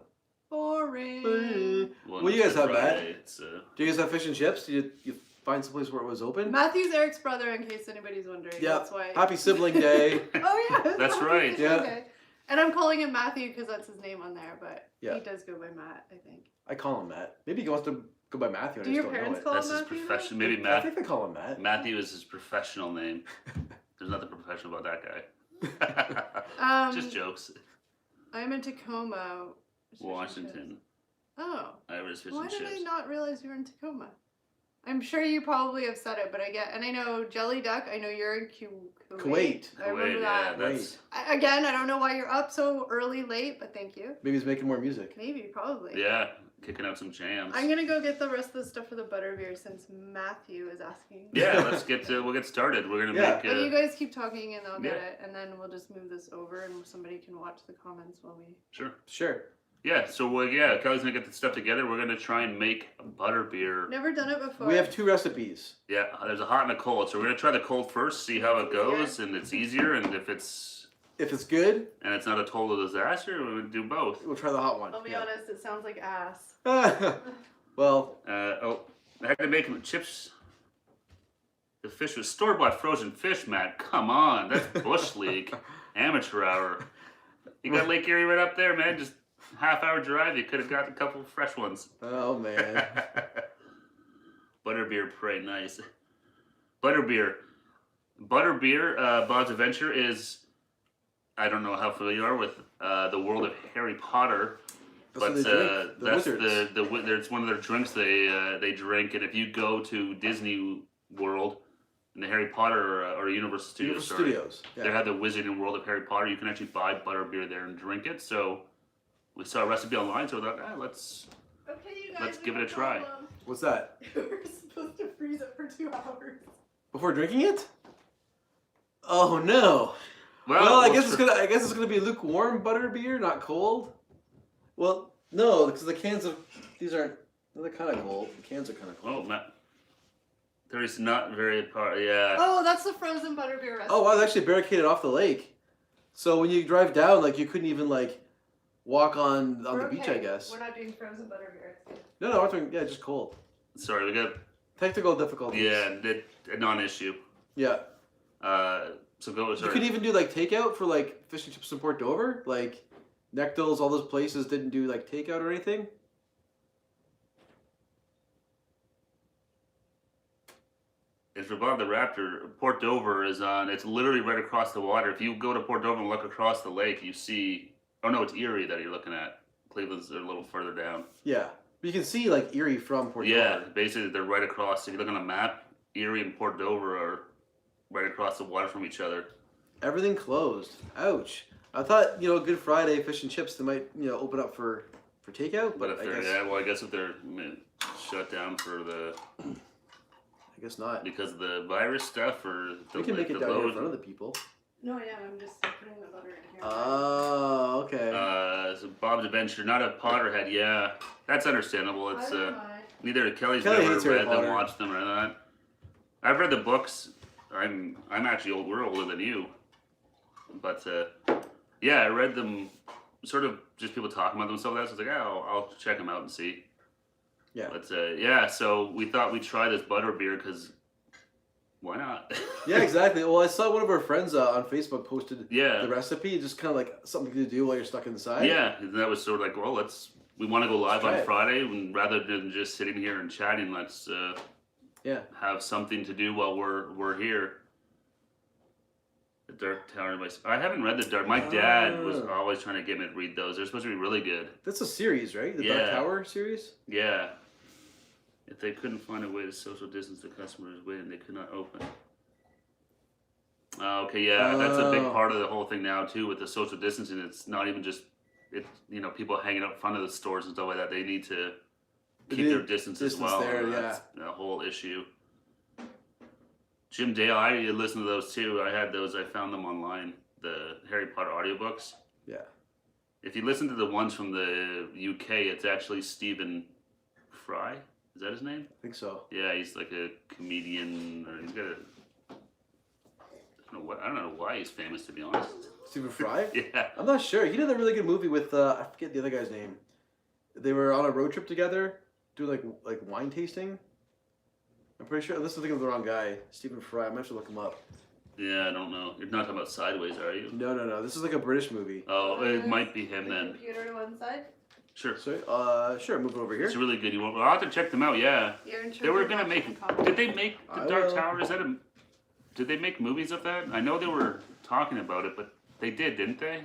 Boring. What do you guys have, Matt? It's, Do you guys have fish and chips? Did you find some place where it was open? Matthew's Eric's brother, in case anybody's wondering. Yeah. That's why. Happy Sibling Day. Oh yeah. That's right. Yeah. Okay. And I'm calling him Matthew because that's his name on there, but Yeah. he does go by Matt, I think. I call him Matt. Maybe he wants to go by Matthew. Do I just your don't know parents it. call That's him his Matthew? profession. Maybe I Matt. think they call him Matt. Matthew is his professional name. There's nothing professional about that guy. Just jokes. I'm in Tacoma, Washington. Oh. Irish fish Why and did I chips. not realize you were in Tacoma? I'm sure you probably have said it, but I know Jelly Duck. I know you're in Kuwait. I remember that. That's Again, I don't know why you're up so early, late, but thank you. Maybe he's making more music. Maybe, probably. yeah, kicking out some jams. I'm gonna go get the rest of the stuff for the Butterbeer since Matthew is asking. Yeah, we'll get started. We're gonna make. And you guys keep talking, and I'll get Yeah. it, and then we'll just move this over, and somebody can watch the comments while we. Sure. Yeah, so Kelly's gonna get the stuff together. We're gonna try and make Butterbeer. Never done it before. We have 2 recipes. Yeah, there's a hot and a cold. So we're gonna try the cold first, see how it goes, and it's easier. And if it's good, and it's not a total disaster, we would do both. we'll try the hot one. I'll be honest, it sounds like ass. Well, I had to make chips. The fish was store-bought frozen fish, Matt. Come on, that's Bush League, amateur hour. You got Lake Erie right up there, man. Just half-hour drive. You could have got a couple of fresh ones. oh man. Butterbeer, pray nice. Butterbeer, Bob's Adventure is. I don't know how familiar you are with the world of Harry Potter. That's But what they drink. The wizards. it's one of their drinks they drink, and if you go to Disney World, in the Harry Potter or Universal Studios, Yeah. they have the Wizarding World of Harry Potter. You can actually buy butterbeer there and drink it. So we saw a recipe online, so we thought, let's give it a try. What's that? We're supposed to freeze it for 2 hours. Before drinking it? Oh no. Well, I guess it's gonna be lukewarm butterbeer, not cold. Well, No, because the cans of these aren't. They're kind of cold. The cans are kind of cold. Oh, Matt. There's not very part. Yeah. Oh, that's the frozen butterbeer recipe. Oh wow, it's actually barricaded off the lake. So when you drive down, like you couldn't even like walk on the beach, I guess. We're not doing frozen butterbeer. No, we're doing just cold. Sorry, we got technical difficulties. Yeah, a non-issue. Yeah. So go. Sorry. You could even do like takeout for like fish and chips in Port Dover, like Nectals. All those places didn't do like takeout or anything. If you're above the Raptor, Port Dover is on. It's literally right across the water. If you go to Port Dover and look across the lake, you see. Oh no, it's Erie that you're looking at. Cleveland's a little further down. Yeah, but you can see like Erie from Port Dover. Yeah, basically they're right across. If you look on a map, Erie and Port Dover are right across the water from each other. Everything closed. Ouch. I thought Good Friday fish and chips they might open up for takeout, but if they're I guess if they're shut down for the. I guess not. Because of the virus stuff, or we can make it down here in front of the people. No, yeah, I'm just putting the butter in here. Oh, okay. So Bob's Adventure, not a Potterhead, yeah. That's understandable. It's neither Kelly's Kelly never read Potter. them, watched them, or that. I've read the books. I'm actually old. We're older than you, but yeah, I read them. Sort of just people talking about them and stuff like that. So I was like, I'll check them out and see. Yeah. But yeah, so we thought we'd try this Butterbeer because why not? Yeah, exactly. Well, I saw one of our friends on Facebook posted the recipe, just kind of like something to do while you're stuck inside. Yeah, and that was sort of like, well, we want to go live on it. Friday, and rather than just sitting here and chatting, let's have something to do while we're here. The Dark Tower. I haven't read the Dark. My dad was always trying to get me to read those. They're supposed to be really good. That's a series, right? The Dark Tower series? Yeah. If they couldn't find a way to social distance the customers when they could not open. Okay, yeah, that's a big part of the whole thing now too with the social distancing. It's not even just people hanging out in front of the stores and stuff like that. They need to keep their distance as well. That's the whole issue. Jim Dale, I listened to those too. I had those. I found them online. The Harry Potter audiobooks. Yeah. If you listen to the ones from the UK, it's actually Stephen Fry. Is that his name? I think so. Yeah, he's like a comedian, or he's got a. I don't know why he's famous, to be honest. Stephen Fry? Yeah. I'm not sure. He did a really good movie with I forget the other guy's name. They were on a road trip together, doing like wine tasting. I'm pretty sure. Unless I'm thinking of the wrong guy, Stephen Fry. I'm gonna have to look him up. Yeah, I don't know. You're not talking about Sideways, are you? No. This is like a British movie. Oh, it might be him the then. Computer to one side. Sure. So, sure. Moving over here. It's really good. I'll have to check them out. Yeah. They were gonna make. Did they make the Dark Tower? Did they make movies of that? I know they were talking about it, but they did, didn't they?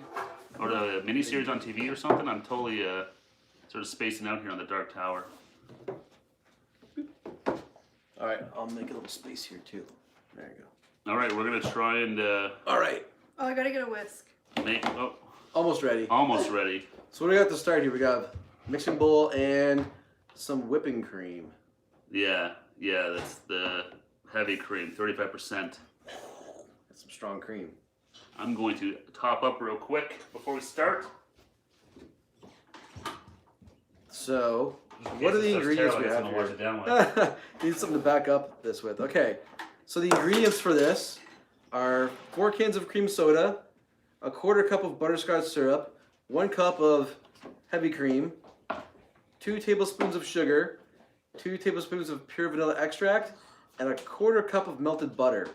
Or the miniseries on TV or something? I'm totally sort of spacing out here on the Dark Tower. All right, I'll make a little space here too. There you go. All right, we're gonna try and. All right. Oh, I gotta get a whisk. Almost ready. Almost ready. So what do we got to start here? We got mixing bowl and some whipping cream. Yeah, that's the heavy cream, 35%. That's some strong cream. I'm going to top up real quick before we start. So, what are the ingredients we have here? Need something to back up this with. Okay, so the ingredients for this are 4 cans of cream soda, a 1/4 cup of butterscotch syrup, 1 cup of heavy cream, 2 tablespoons of sugar, 2 tablespoons of pure vanilla extract, and a 1/4 cup of melted butter.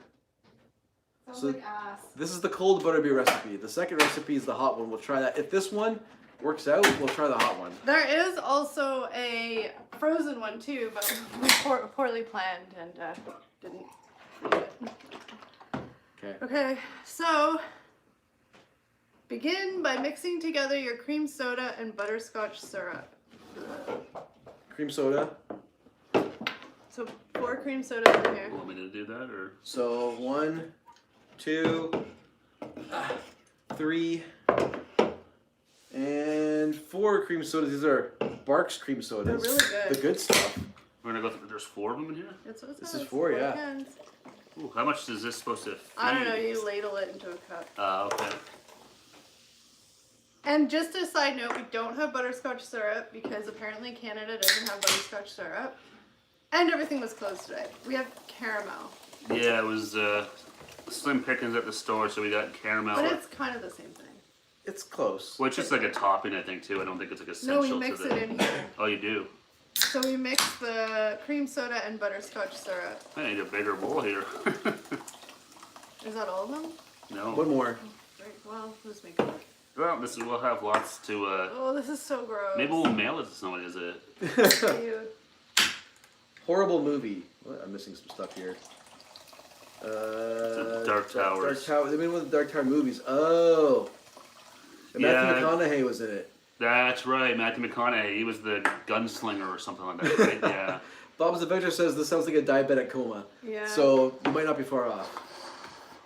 Sounds like ass. This is the cold butterbeer recipe. The second recipe is the hot one. We'll try that. If this one works out, we'll try the hot one. There is also a frozen one too, but we poorly planned and didn't eat it. Okay, so begin by mixing together your cream soda and butterscotch syrup. Cream soda. So 4 cream sodas in here. You want me to do that, or? So 1, 2, 3, and 4 cream sodas. These are Barks cream sodas. They're really good. The good stuff. We're gonna go through. There's 4 of them in here. That's what it This says. is 4, yeah. cans. Ooh, how much is this supposed to? I don't know. You ladle it into a cup. Okay. And just a side note, we don't have butterscotch syrup because apparently Canada doesn't have butterscotch syrup. And everything was closed today. We have caramel. Yeah, it was slim pickings at the store, so we got caramel. But it's kind of the same thing. It's close. Well, it's just like a topping, I think, too. I don't think it's like essential No, we mix to the... it in here. Oh, you do? So we mix the cream soda and butterscotch syrup. I need a bigger bowl here. Is that all of them? No. One more. Right, well, let's make it. Well, we'll have lots to... Oh, this is so gross. Maybe we'll mail it to somebody as a... Ew. Horrible movie. What? I'm missing some stuff here. Dark Towers. Dark Tower. They made one of the Dark Tower movies. Oh. And Matthew McConaughey was in it. That's right, Matthew McConaughey. He was the gunslinger or something like that, right? Yeah. Bob's Adventure says this sounds like a diabetic coma. Yeah. So you might not be far off.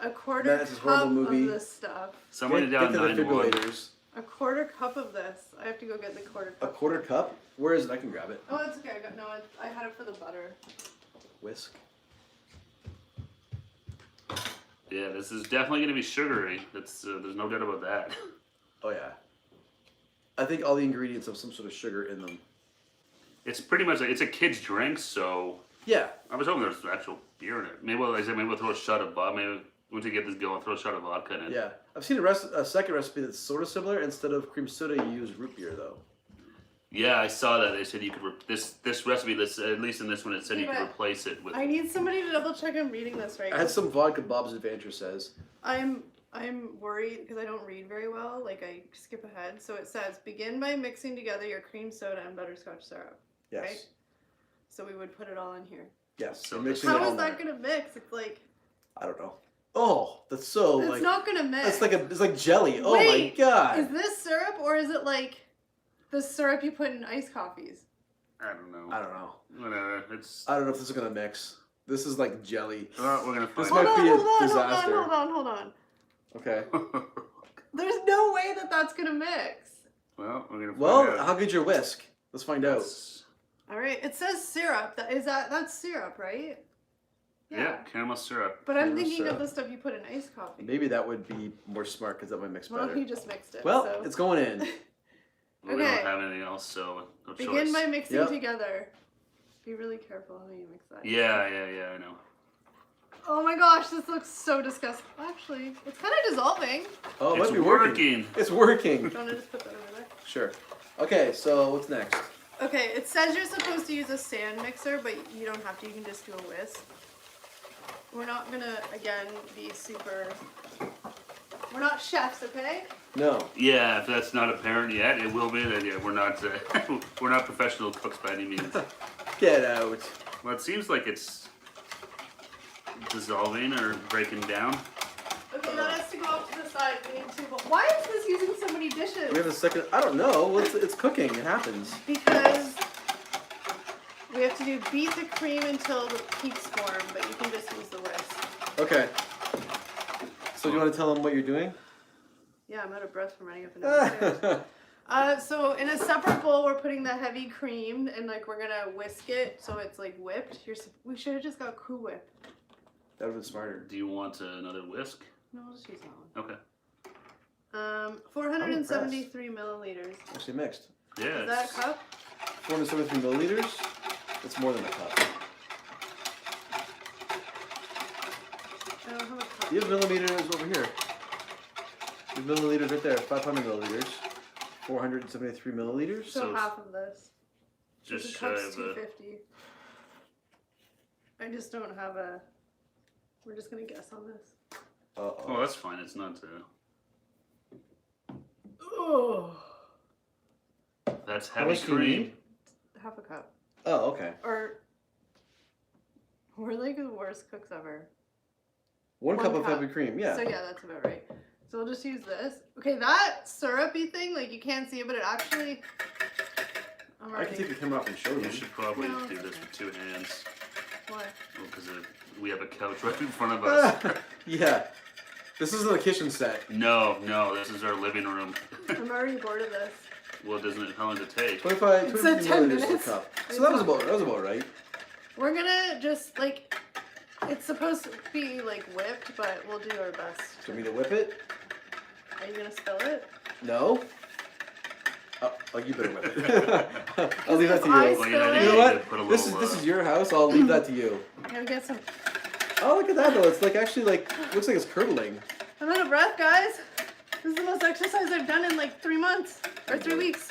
A quarter cup of this stuff. Somebody down get the 9-1. defibrillators. A quarter cup of this. I have to go get the quarter A cup. quarter cup? Where is it? I can grab it. Oh, it's okay. I had it for the butter. Whisk. Yeah, this is definitely going to be sugary. That's there's no doubt about that. Oh yeah. I think all the ingredients have some sort of sugar in them. It's pretty much like, it's a kid's drink, so Yeah. I was hoping there's actual beer in it. Maybe we'll throw a shot of vodka. Maybe once we get this going, throw a shot of vodka in it. Yeah. I've seen a second recipe that's sort of similar. Instead of cream soda, you use root beer though. Yeah, I saw that. They said you could this recipe. This at least in this one, it said you could replace it with. I need somebody to double check I'm reading this right. I had some vodka. Bob's Adventure says. I'm worried because I don't read very well. Like I skip ahead. So it says begin by mixing together your cream soda and butterscotch syrup. Yes. Right? So we would put it all in here. Yes. So how is that gonna mix? It's like. I don't know. Oh, that's so it's like. It's not gonna mix. It's like jelly. Oh Wait, my god. Is this syrup or is it like the syrup you put in iced coffees? I don't know. I don't know. Whatever. It's. I don't know if this is gonna mix. This is like jelly. Well, we're gonna find. This might be a disaster. Hold on. Okay. There's no way that's gonna mix. Well, we're gonna. Well, how good's your whisk? Let's find out. All right. It says syrup. That's syrup, right? Yeah, caramel syrup. But I'm thinking of the stuff you put in iced coffee. Maybe that would be more smart because that might mix better. Well, he just mixed it. Well, so. it's going in. We don't have anything else, so no choice. Begin by mixing together. Be really careful how you mix that. Yeah, I know. Oh my gosh, this looks so disgusting. Actually, it's kind of dissolving. Oh, it it's might be working. It's working. Do you want to just put that over there? Sure. Okay, so what's next? Okay, it says you're supposed to use a stand mixer, but you don't have to. You can just do a whisk. We're not gonna, again, be super... We're not chefs, okay? No. Yeah, if that's not apparent yet, it will be. Then yeah, we're not we're not professional cooks by any means. Get out. Well, it seems like it's dissolving or breaking down. Okay, that has to go up to the side. We need to... Why is this using so many dishes? We have a second... I don't know. Well, it's cooking. It happens. Because we have to beat the cream until the peaks form, but you can just use the whisk. Okay. So do you want to tell them what you're doing? Yeah, I'm out of breath from running up and down the stairs. So in a separate bowl, we're putting the heavy cream, and like we're gonna whisk it so it's like whipped. We should have just got Cool Whip. That would have been smarter. Do you want another whisk? No, we'll just use that one. Okay. 473 milliliters. Actually mixed. Yeah. Is that a cup? 473 milliliters? It's more than a cup. I don't have a cup. You have millimeters over here. You have milliliters right there. 500 milliliters. 473 milliliters. So half of this. Just the shy cup's of 250. I just don't have a... We're just going to guess on this. Uh-oh. Oh, that's fine. It's not. Oh. That's How heavy much do you cream. need? Half a cup. Oh, okay. Or... We're like the worst cooks ever. One cup of heavy cream, yeah. So yeah, that's about right. So we'll just use this. Okay, that syrupy thing, like you can't see it, but it actually... I can take the camera off and show You you. should probably No, do it's this okay. with two hands. Why? Because we have a couch right in front of us. Yeah. This isn't a kitchen set. No, this is our living room. I'm already bored of this. Well, doesn't it? How long does it take? 25 It said 25 10 milliliters minutes. per cup. So that was about right. We're gonna just like... It's supposed to be like whipped, but we'll do our best. Do you want me to whip it? Are you gonna spill it? No. You better whip it. I'll leave that to you. Well, You know what? This is your house. I'll leave that to you. Gotta get some. Oh, look at that though. It's like actually looks like it's curdling. I'm out of breath, guys. This is the most exercise I've done in like 3 months or 3 weeks.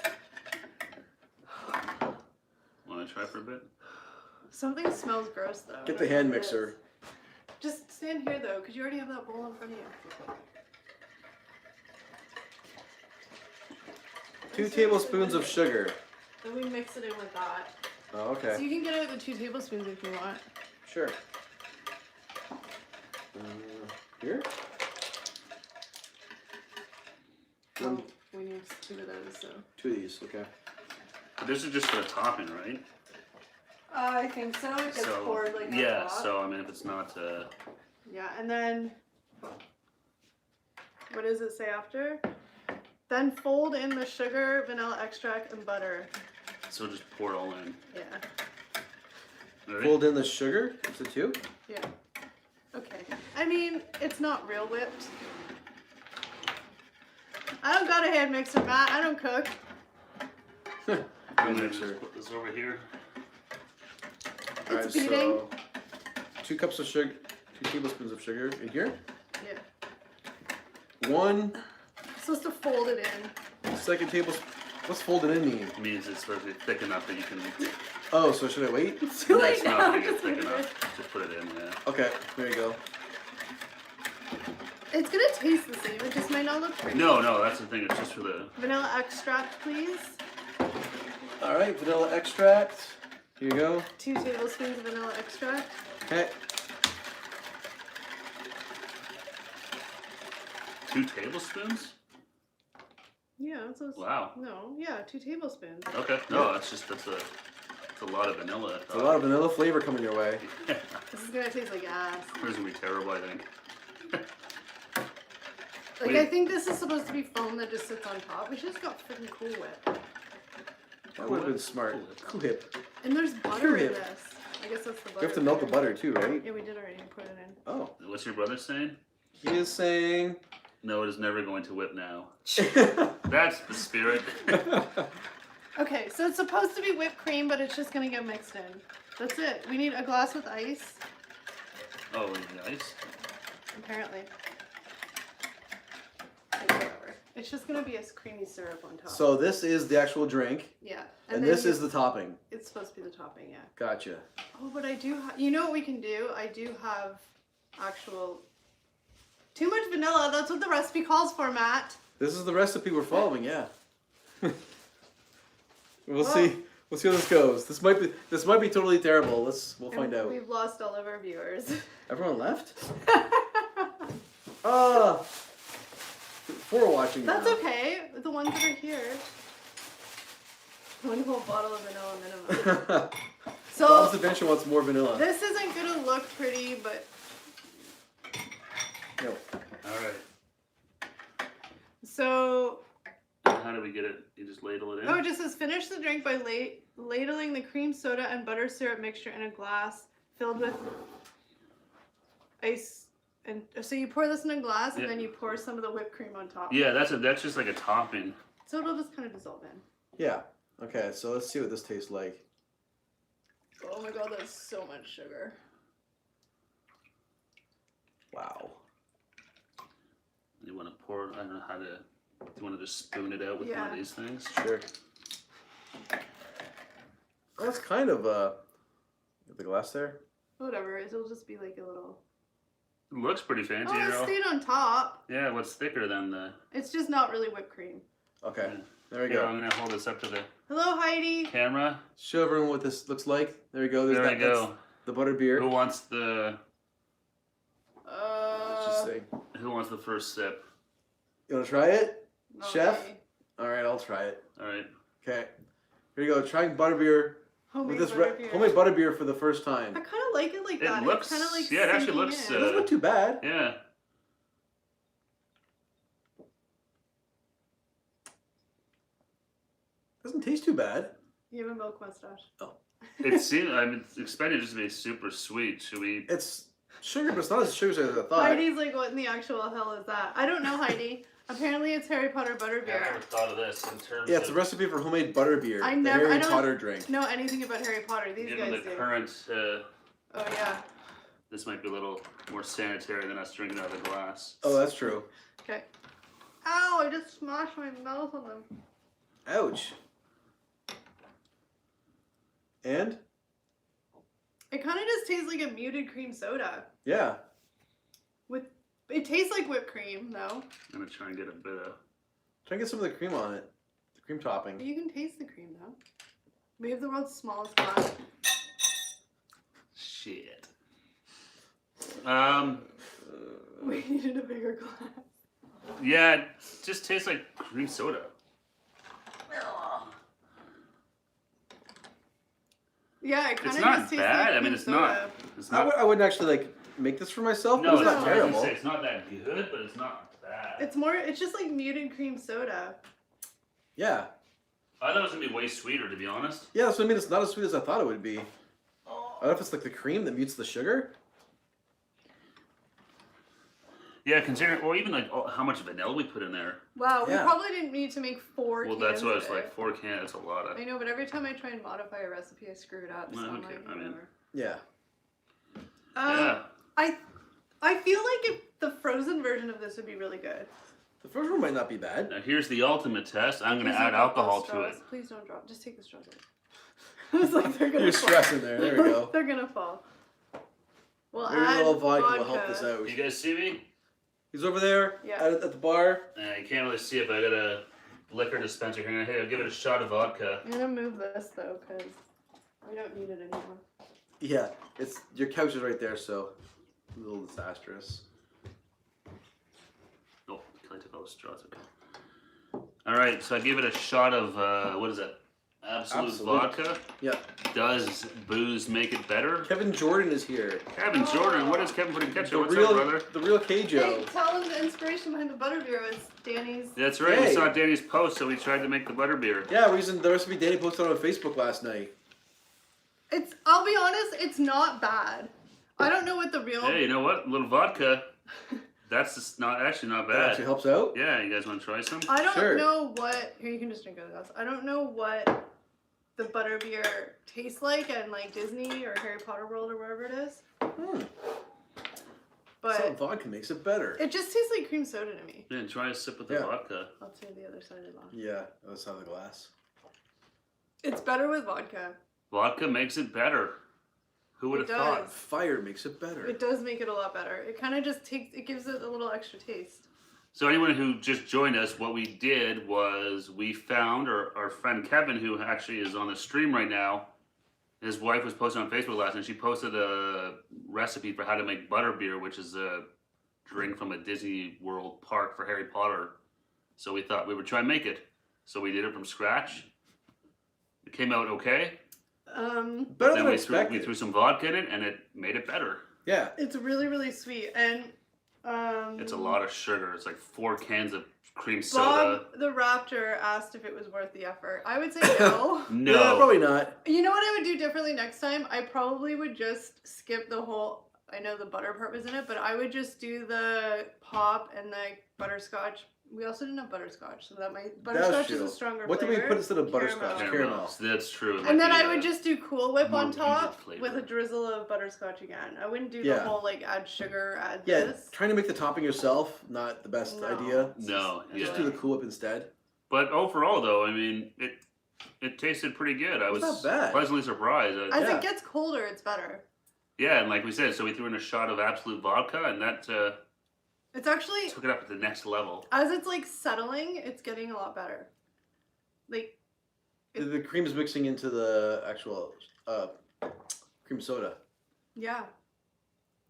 Want to try for a bit? Something smells gross though. Get the hand mixer. Just stand here though, because you already have that bowl in front of you. 2 tablespoons of sugar. Then we mix it in with that. Oh, okay. So you can get it with the 2 tablespoons if you want. Sure. Here? Oh, we need 2 of those, so. 2 of these, okay. This is just for the topping, right? I think so. It gets poured like on yeah, top. so I mean, if it's not. Yeah, and then what does it say after? Then fold in the sugar, vanilla extract, and butter. So just pour it all in. Yeah. Ready? Fold in the sugar. Is it 2? Yeah. Okay. I mean, it's not real whipped. I don't got a hand mixer, Matt. I don't cook. I'm gonna just put this over here. It's beating. So 2 cups of sugar, 2 tablespoons of sugar in here. Yeah. 1 Supposed to fold it in. second tablespoon. What's folded in mean? It means it's supposed to be thick enough that you can. Oh, so should I wait? It's too late It's now. not gonna get thick enough. Just put it in, yeah. Okay, there you go. It's gonna taste the same. It just might not look pretty. No, that's the thing. It's just for the. Vanilla extract, please. All right, vanilla extract. Here you go. 2 tablespoons of vanilla extract. Okay. 2 tablespoons? Yeah, that's what. Wow. No, yeah, 2 tablespoons. Okay. No, that's a lot of vanilla. It's a lot of vanilla flavor coming your way. This is gonna taste like ass. This is gonna be terrible, I think. Like, Wait. I think this is supposed to be foam that just sits on top. We should just got freaking Cool Whip. That would have been smart. Cool Whip. And there's butter in Whip. this. I guess that's the butter. You have to melt the butter too, right? Yeah, we did already. Put it in. Oh. What's your brother saying? He is saying. No, it is never going to whip now. That's the spirit. Okay, so it's supposed to be whipped cream, but it's just gonna get mixed in. That's it. We need a glass with ice, Oh, nice. apparently. Whatever. It's just gonna be a creamy syrup on top. So this is the actual drink, yeah, and then this is the topping. It's supposed to be the topping, yeah. Gotcha. Oh, but I do. You know what we can do? I do have actual. Too much vanilla. That's what the recipe calls for, Matt. This is the recipe we're following, yeah. We'll see. We'll see how this goes. This might be totally terrible. We'll find out. We've lost all of our viewers. Everyone left? Ah. 4 watching now. That's okay. The ones that are here. 1 whole bottle of vanilla minimum. So Bob's Adventure wants more vanilla. this isn't gonna look pretty, but No. All right. so. How do we get it? You just ladle it in? Oh, it just says finish the drink by ladling the cream soda and butter syrup mixture in a glass filled with ice. And so you pour this in a glass, and Yeah. then you pour some of the whipped cream on top. Yeah, that's just like a topping. So it'll just kind of dissolve in. Yeah. Okay, so let's see what this tastes like. Oh my god, that's so much sugar. Wow. You want to pour? I don't know how to. Do you want to just spoon it out with one of these things? Sure. That's kind of the glass there. Whatever, it'll just be like a little. It looks pretty fancy, Oh, you it know. stayed on top. Yeah, what's thicker than the? It's just not really whipped cream. Okay. Yeah. There we Here, go. I'm gonna hold this up to the Hello, Heidi. camera. Show everyone what this looks like. There we go. There's There we that's go. the butterbeer. Who wants the? Let's just say. Who wants the first sip? You want to try it? Not Chef? really. All right, I'll try it. All right. Okay. Here you go. Trying butterbeer Homemade with this butterbeer. homemade butterbeer for the first time. I kind of like it like that. It looks. It's kind of like Yeah, it actually sinking looks. in. It doesn't look too bad. Yeah. Doesn't taste too bad. You have a milk mustache. It seems. I'm expecting it just to be super sweet. Should we? It's Sugar, but it's not as sugary as I thought. Heidi's like, what in the actual hell is that? I don't know, Heidi. Apparently it's Harry Potter butterbeer. I never thought of this in terms Yeah, it's a recipe for homemade butterbeer. I Harry don't Potter drink. know anything about Harry Potter. These given guys the do. current, Oh, yeah. this might be a little more sanitary than us drinking out of the glass. Oh, that's true. Okay. Ow, I just smashed my mouth on them. Ouch. And? It kind of just tastes like a muted cream soda. Yeah. It tastes like whipped cream, though. I'm gonna try and get a bit of. Try and get some of the cream on it. The cream topping. But you can taste the cream, though. We have the world's smallest glass. Shit. We needed a bigger glass. Yeah, it just tastes like cream soda. Yeah, it kind It's of not just tastes bad. like I mean, cream it's soda. not. It's not. I wouldn't actually like make this for myself, No, but it's it's not not. terrible. It's not that good, but it's not bad. It's just like muted cream soda. Yeah. I thought it was gonna be way sweeter, to be honest. Yeah, that's what I mean. It's not as sweet as I thought it would be. I don't know if it's like the cream that mutes the sugar. Yeah, considering, or even like how much vanilla we put in there. Wow, we Yeah. probably didn't need to make 4 Well, cans that's what I of was it. like. 4 cans. That's a lot of. I know, but every time I try and modify a recipe, I screw it up. So Well, I'm okay, like, I mean- whatever. Yeah. Yeah. I feel like if the frozen version of this would be really good. The first one might not be bad. Now here's the ultimate test. I'm gonna Please add don't drop alcohol those to it. straws. Please don't drop. Just take the straws out. It's like they're gonna You're fall. stressing there. There we go. They're gonna fall. We'll Maybe a add little vodka will help this out. You guys see me? He's over there Yeah. at the bar. You can't really see it, but I got a liquor dispenser here. Hey, I'll give it a shot of vodka. I'm gonna move this though, because we don't need it anymore. Yeah, it's your couch is right there, so a little disastrous. Oh, I took all the straws. Okay. All right, so I gave it a shot of what is that? Absolute vodka. Yeah. Does booze make it better? Kevin Jordan is here. Kevin Jordan, what is Kevin putting ketchup? The What's real, up, brother? the real Hey, K-Joe. tell them the inspiration behind the butterbeer was Danny's. That's right. Hey. We saw Danny's post, so we tried to make the butterbeer. Yeah, reason the recipe Danny posted on Facebook last night. I'll be honest, it's not bad. I don't know what the real. Hey, you know what? A little vodka. That's just not actually not That bad. actually helps out. Yeah, you guys want to try some? I don't Sure. know what. Here, you can just drink out of the glass. I don't know what the butterbeer tastes like in like Disney or Harry Potter World or wherever it is. But So vodka makes it better. it just tastes like cream soda to me. Yeah, try a sip with the Yeah. vodka. I'll say the other side of the glass. Yeah, other side of the glass. It's better with vodka. Vodka makes it better. Who would It have thought? does. Fire makes it better. It does make it a lot better. It kind of just gives it a little extra taste. So anyone who just joined us, what we did was we found our friend Kevin, who actually is on the stream right now. His wife was posting on Facebook last night. She posted a recipe for how to make butterbeer, which is a drink from a Disney World park for Harry Potter. So we thought we would try and make it. So we did it from scratch. It came out okay. Better Then than we threw expected. some vodka in it, and it made it better. Yeah. It's really, really sweet. And It's a lot of sugar. It's like 4 cans of cream soda. Bob the Raptor asked if it was worth the effort. I would say no. No. Yeah, probably not. You know what I would do differently next time? I probably would just skip the whole. I know the butter part was in it, but I would just do the pop and the butterscotch. We also didn't have butterscotch, so that might butterscotch is true. a stronger What did flavor. we put instead of butterscotch? Caramel. That's true. It And might then be, I would just do Cool Whip more on top muted with a flavor. drizzle of butterscotch again. I wouldn't do the Yeah. whole like add sugar, add Yeah, this. trying to make the topping yourself, not the best No. idea. No, Just yeah. do the Cool Whip instead. But overall, though, I mean, it tasted pretty good. I It's was not bad. pleasantly surprised. As Yeah. it gets colder, it's better. Yeah, and like we said, so we threw in a shot of Absolute vodka, and that It's actually took it up to the next level. as it's like settling, it's getting a lot better. Like The cream's mixing into the actual cream soda. yeah.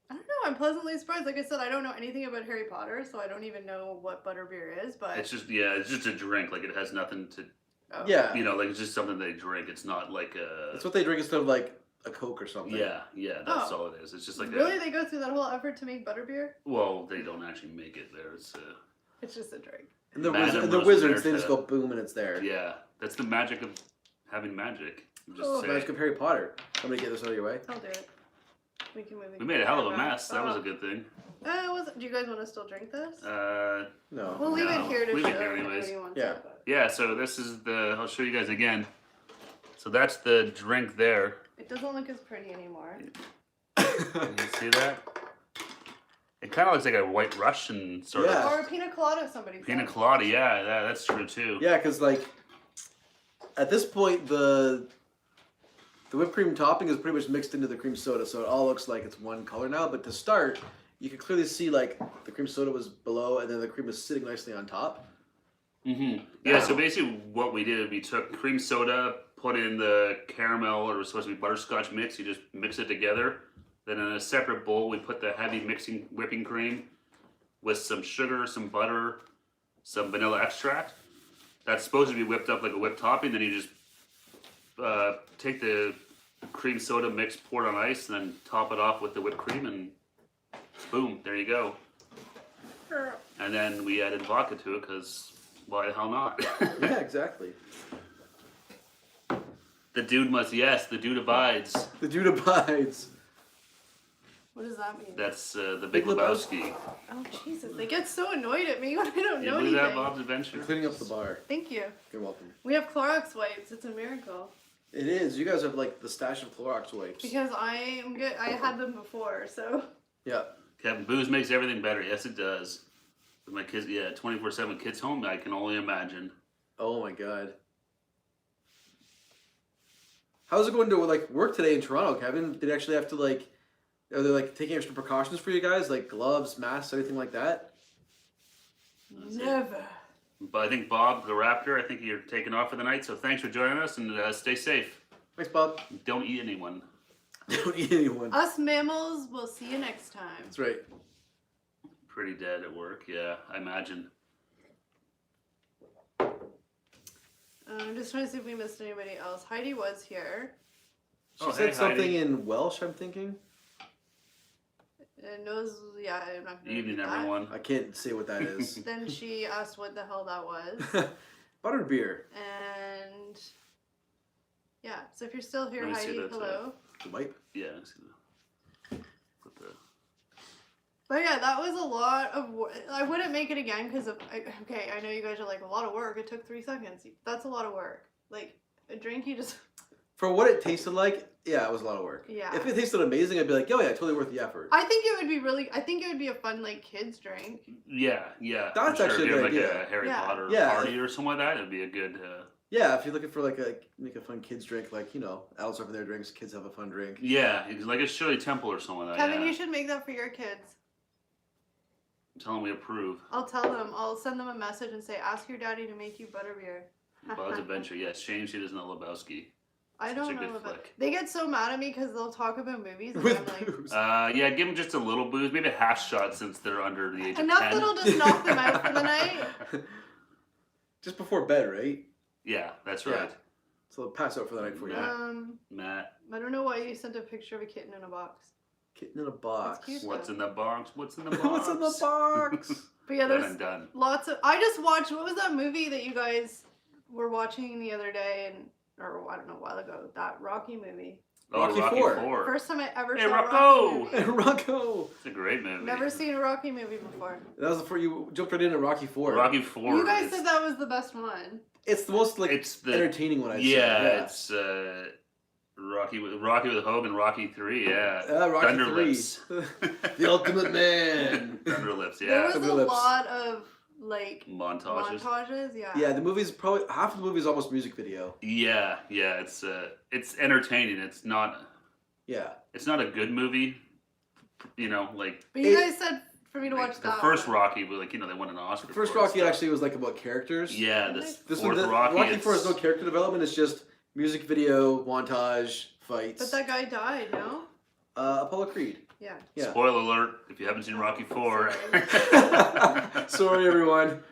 I don't know. I'm pleasantly surprised. Like I said, I don't know anything about Harry Potter, so I don't even know what butterbeer is. But It's just a drink. Like it has nothing to, oh. Yeah. you know, like it's just something they drink. It's not like a. That's what they drink instead of like a Coke or something. Yeah, that's Oh. all it is. It's just like Really, they go through that whole effort to make butterbeer? well, they don't actually make it there. It's It's just a drink. And the, Madam and the was wizards, there they just to- go boom and it's there. yeah, that's the magic of having magic. You just Oh, say, magic of Harry Potter. I'm gonna get this out of your way. I'll do it. We can move. We made a hell of a mess. That was a good thing. Do you guys want to still drink this? No. We'll leave it here to leave show it here anyways. Yeah. Yeah, so this is I'll show you guys again. So that's the drink there. It doesn't look as pretty anymore. Can you see that? It kind of looks like a White Russian sort of. Or a pina colada, somebody said. Pina colada, yeah, that's true too. Yeah, because like at this point the whipped cream topping is pretty much mixed into the cream soda, so it all looks like it's one color now. But to start, you can clearly see like the cream soda was below, and then the cream was sitting nicely on top. Mm-hmm. Yeah. So basically, what we did, we took cream soda, put in the caramel, or it was supposed to be butterscotch mix. You just mix it together. Then in a separate bowl, we put the heavy whipping cream with some sugar, some butter, some vanilla extract. That's supposed to be whipped up like a whipped topping. Then you just take the cream soda mix, pour it on ice, and then top it off with the whipped cream, and boom, there you go. And then we added vodka to it because why the hell not? Yeah, exactly. The dude abides. The dude abides. What does that mean? That's the Big Lebowski. Oh, Jesus. They get so annoyed at me when I don't know Look at that, anything. Bob's Adventure. You're cleaning up the bar. Thank you. You're welcome. We have Clorox wipes. It's a miracle. It is. You guys have like the stash of Clorox wipes. Because I am good. I had them before, so. Yeah. Kevin, booze makes everything better. Yes, it does. With my kids, 24/7 kids home, I can only imagine. Oh my god. How's it going to like work today in Toronto, Kevin? Did you actually have to like, are they like taking extra precautions for you guys, like gloves, masks, anything like that? Never. But I think Bob, the Raptor, I think you're taking off for the night. So thanks for joining us, and stay safe. Thanks, Bob. Don't eat anyone. Don't eat anyone. Us mammals, we'll see you next time. That's right. Pretty dead at work, yeah, I imagine. I'm just trying to see if we missed anybody else. Heidi was here. She said something in Welsh, I'm thinking. And knows, yeah, I'm not going to Evening, read that. everyone. I can't say what that is. Then she asked what the hell that was. Butterbeer. And yeah, so if you're still here, Let me see Heidi, that, hello. The wipe? Yeah, I see that. Put the... But yeah, that was a lot of work. I wouldn't make it again because of, okay, I know you guys are like, a lot of work. It took 3 seconds. That's a lot of work. Like, a drink you just... For what it tasted like, yeah, it was a lot of work. Yeah. If it tasted amazing, I'd be like, oh yeah, totally worth the effort. I think it would be a fun, like, kids drink. Yeah. That's for actually sure. a If good you have idea. like a Harry Yeah. Potter Yeah. party or something like that, it'd be a good... Yeah, if you're looking for like make a fun kids drink, like, you know, adults have their drinks, kids have a fun drink. Yeah, like a Shirley Temple or something like that. Kevin, Yeah. you should make that for your kids. Tell them we approve. I'll tell them. I'll send them a message and say, ask your daddy to make you butterbeer. Bob's Adventure, yes. Shame she doesn't know Lebowski. I Such don't a know good about. flick. They get so mad at me because they'll talk about movies and With I'm like, booze. Yeah, give them just a little booze, maybe a half shot since they're under the age enough of 10. that'll just knock them out for the night. Just before bed, right? Yeah, that's Yeah. right. So they'll pass out for the night for you. Matt, I don't know why you sent a picture of a kitten in a box. Kitten in a box. That's cute. what's in the box? What's in the box? What's in the box? But yeah, Done there's and done. lots of. I just watched. What was that movie that you guys were watching the other day or I don't know, a while ago? That Rocky movie. Oh, Rocky Rocky IV. 4. First time I ever Hey, saw a Rocco! Rocky movie. Rocco. It's a great movie. Never seen a Rocky movie before. That was before you jumped right into Rocky 4. Rocky 4. You guys said that was the best one. It's the most like It's the entertaining one I'd yeah, say. it's Rocky with Hogan, Rocky 3. Yeah, Rocky Thunder 3. Lips. The Ultimate Man. Thunder Lips. There Yeah, was a Thunder Lips. lot of like montages. yeah. Yeah, the movie's probably half of the movie is almost music video. Yeah, it's entertaining. It's not Yeah. a good movie. You know, like But you guys said for me to like watch the that first one. Rocky, was like, you know, they won an Oscar. The first for it and Rocky stuff. actually was like about characters. Yeah, this This fourth one, the, Rocky. Rocky 4 has no character development. It's just music video, montage, fights. But that guy died, no? Apollo Creed. Yeah. Yeah. Spoiler alert! If you haven't seen Rocky 4. Sorry, everyone.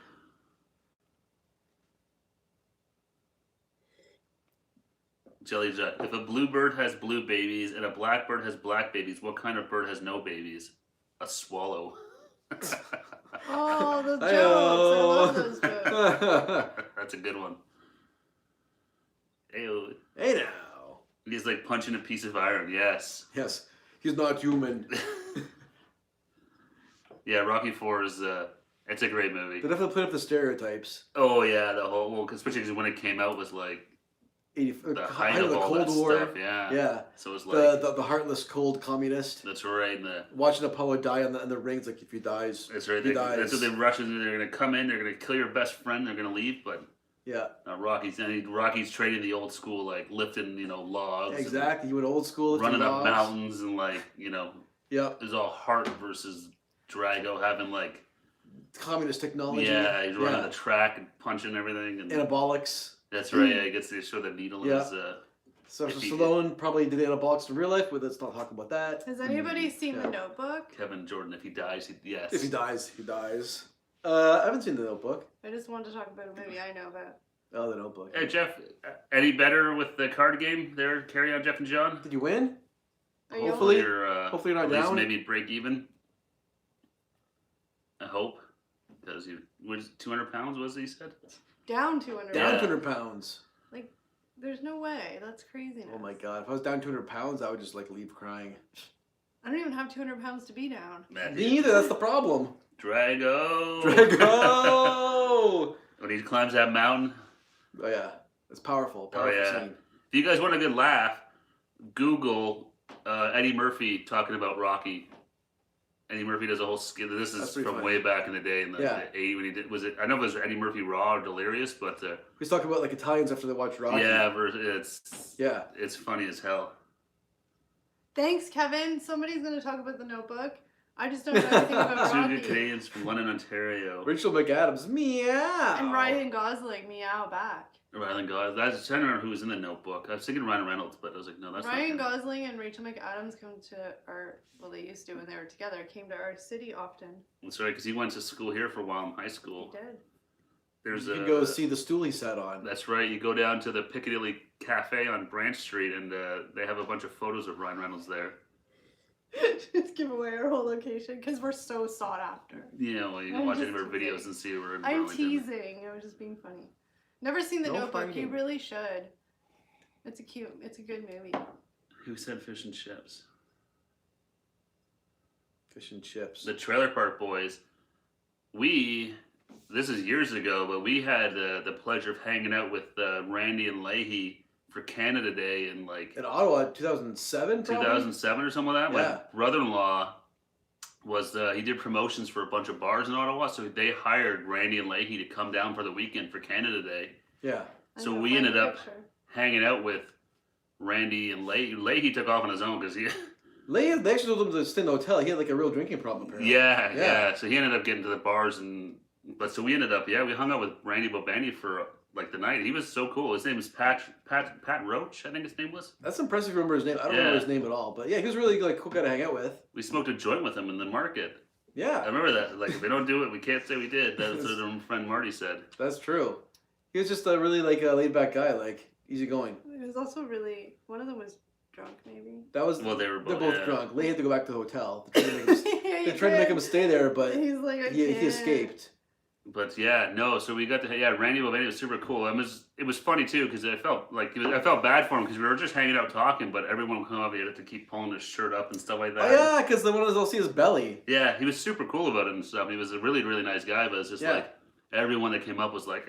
Jelly's if a blue bird has blue babies and a black bird has black babies, what kind of bird has no babies? A swallow. Oh, those jokes. I love those jokes. That's a good one. Ayo. Hey now. He's like punching a piece of iron. Yes. Yes. He's not human. Yeah, Rocky 4 is it's a great movie. They definitely put up the stereotypes. Oh yeah, the whole especially because when it came out was like the height of the all Cold that War. stuff. Yeah. Yeah. So it was like the heartless cold communist. That's right. Watching Apollo die in the rings, like if he dies. That's right. He dies. That's what the Russians. They're gonna come in. They're gonna kill your best friend. They're gonna leave, but. Yeah. Rocky's trading the old school, like lifting, logs. Yeah, exactly. He went old school. Running up mountains and Yeah. It was all heart versus Drago having like communist technology. Yeah, he's running the track and punching everything and anabolics. That's right. Yeah, he gets to show the needle in his. So Stallone probably did anabolics in real life, but let's not talk about that. Has anybody seen The Notebook? Kevin Jordan, if he dies, yes. If he dies, he dies. I haven't seen The Notebook. I just wanted to talk about a movie I know about. Oh, The Notebook. Hey, Jeff, any better with the card game there? Carry on, Jeff and John? Did you win? Hopefully you're not at down. least maybe break even. I hope. Because you was 200 pounds, was it, he said? Down 200 Down pounds. 200 pounds. Like, there's no way. That's craziness. Oh my god. If I was down 200 pounds, I would just like leave crying. I don't even have 200 pounds to be down. Me either, that's the problem. Drago! Drago! When he climbs that mountain. Oh yeah. It's powerful. Oh yeah. Scene. If you guys want a good laugh, Google Eddie Murphy talking about Rocky. Eddie Murphy does a whole skit. This is from funny. Way back in the day in the 80s when he did. Was it? I know it was Eddie Murphy Raw or Delirious, but he's talking about like Italians after they watch Rocky. Yeah, it's funny as hell. Thanks, Kevin. Somebody's gonna talk about The Notebook. I just don't know anything about Two Rocky. good Canadians from London, Ontario. Rachel McAdams, meow. And Ryan Gosling, meow back. Ryan Gosling. I was trying to remember who was in The Notebook. I was thinking Ryan Reynolds, but I was like, no, that's Ryan not Gosling and Rachel McAdams they used to when they were together, came to our city often. That's right, because he went to school here for a while in high school. He did. There's you can go see the stool he sat on. That's right. You go down to the Piccadilly Cafe on Branch Street, and they have a bunch of photos of Ryan Reynolds there. Just give away our whole location because we're so sought after. Yeah, well, you can watch any of our videos and see we're in I'm Burlington. teasing. I was just being funny. Never seen The Notebook. finding. You really should. It's a good movie. Who said fish and chips? Fish and chips. The Trailer Park Boys. This is years ago, but we had the pleasure of hanging out with Randy and Leahy for Canada Day in Ottawa, 2007, probably? 2007 or something like that. Yeah. My brother-in-law he did promotions for a bunch of bars in Ottawa, so they hired Randy and Leahy to come down for the weekend for Canada Day. Yeah. So we ended up hanging out with Randy and Leahy. Leahy took off on his own because They actually told him to stay in the hotel. He had like a real drinking problem, apparently. Yeah. So he ended up getting to the bars so we ended up, we hung out with Randy Bobandi for like the night. He was so cool. His name was Pat Roach, I think his name was. That's impressive to remember his name. I don't remember his name at all. But yeah, he was really like cool guy to hang out with. We smoked a joint with him in the market. Yeah. I remember that. Like, if we don't do it, we can't say we did. That's what our friend Marty said. That's true. He was just a really like laid back guy, like easygoing. It was also one of them was drunk, maybe. That was. Well, they're both drunk. Lee had to go back to the hotel. They tried to make him stay there, but he's like, he escaped. But so we got to Randy Bobandi was super cool. It was funny too because I felt bad for him because we were just hanging out talking, but everyone would come up, he had to keep pulling his shirt up and stuff like that. Oh yeah, because the one of they'll see his belly. Yeah, he was super cool about it and stuff. He was a really really nice guy, but it's just like everyone that came up was like,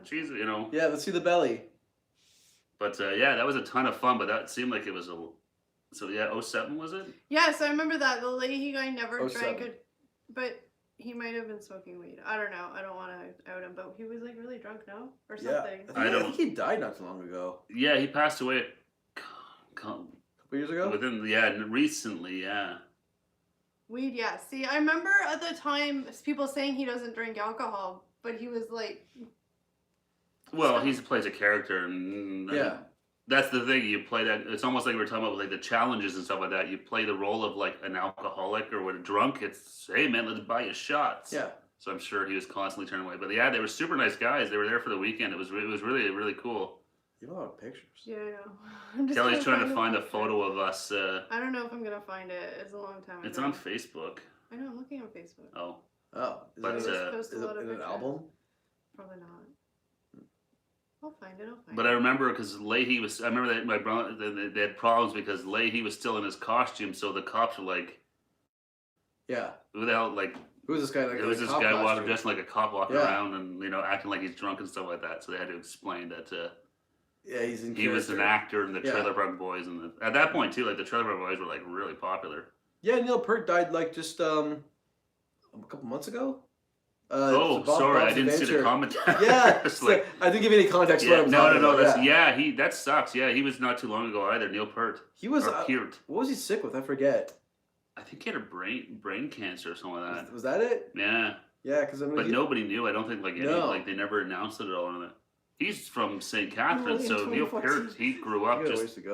jeez, Yeah, let's see the belly. But that was a ton of fun. But that seemed like it was 07 was it? Yes, I remember that. The Leahy guy never 07. drank it, but he might have been smoking weed. I don't know. I don't want to out him, but he was like really drunk, no? Or something. I think he died not too long ago. Yeah, he passed away a couple years ago? Recently, yeah. Weed, yeah. See, I remember at the time people saying he doesn't drink alcohol, but he was like... Well, he plays a character, and that's the thing. You play that. It's almost like we were talking about like the challenges and stuff like that. You play the role of like an alcoholic or when a drunk. It's hey man, let's buy you shots. Yeah. So I'm sure he was constantly turning away. But yeah, they were super nice guys. They were there for the weekend. It was really really cool. You have a lot of pictures. Yeah, I know. Kelly's trying to find a photo of us. I don't know if I'm gonna find it. It's a long time ago. It's on Facebook. I know. I'm looking on Facebook. Oh. Is it an album? Probably not. I'll find it. But I remember because Leahy was. I remember that my brother they had problems because Leahy was still in his costume, so the cops were like, "Yeah, who the hell? Like, who's this guy? Like, it was this guy walking dressed like a cop walking around and acting like he's drunk and stuff like that. So they had to explain that. Yeah, he was an actor in the Trailer Park Boys, and at that point too, like the Trailer Park Boys were like really popular. Yeah, Neil Peart died like just a couple months ago. Sorry, I didn't see the commentary. Yeah, like, I didn't give you any context. Yeah, no. That sucks. Yeah, he was not too long ago either. Neil Peart. He was. Peart. What was he sick with? I forget. I think he had a brain cancer or something like that. Was that it? Yeah. Yeah, because but nobody knew. I don't think like they never announced it at all. He's from St. Catharines, so Neil Peart, he grew up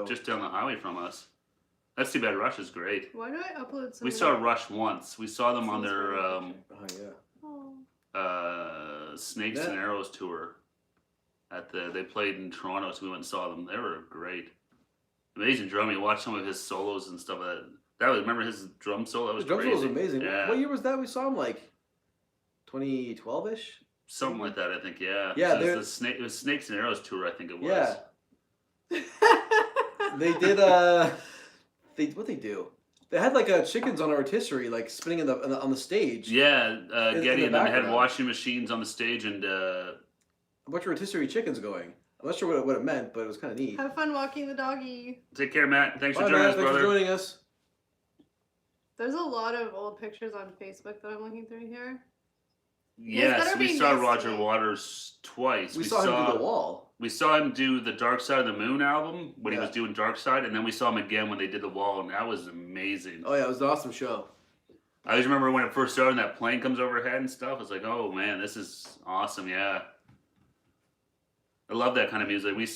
just down the highway from us. That's too bad. Rush is great. Why do I upload some? We saw Rush once. We saw them on their Snakes and Arrows tour. They played in Toronto, so we went and saw them. They were great. Amazing drumming. You watch some of his solos and stuff like that. Remember his drum solo? That was drum solo was amazing. Yeah. What year was that? We saw him like 2012-ish? Something like that, I think, yeah. Yeah, it was Snakes and Arrows tour, I think it was. Yeah. They did, what'd they do? They had like chickens on a rotisserie, like spinning on the stage. Yeah, Getty, and then they had washing machines on the stage and... a bunch of rotisserie chickens going. I'm not sure what it meant, but it was kind of neat. Have fun walking the doggy. Take care, Matt. Thanks for joining us, brother. Thanks for joining us. There's a lot of old pictures on Facebook that I'm looking through here. Yes, we saw Roger Waters twice. We saw him do The Wall. We saw him do the Dark Side of the Moon album when he was doing Dark Side, and then we saw him again when they did The Wall, and that was amazing. Oh yeah, it was an awesome show. I always remember when it first started and that plane comes overhead and stuff. It's like, oh man, this is awesome, yeah. I love that kind of music. We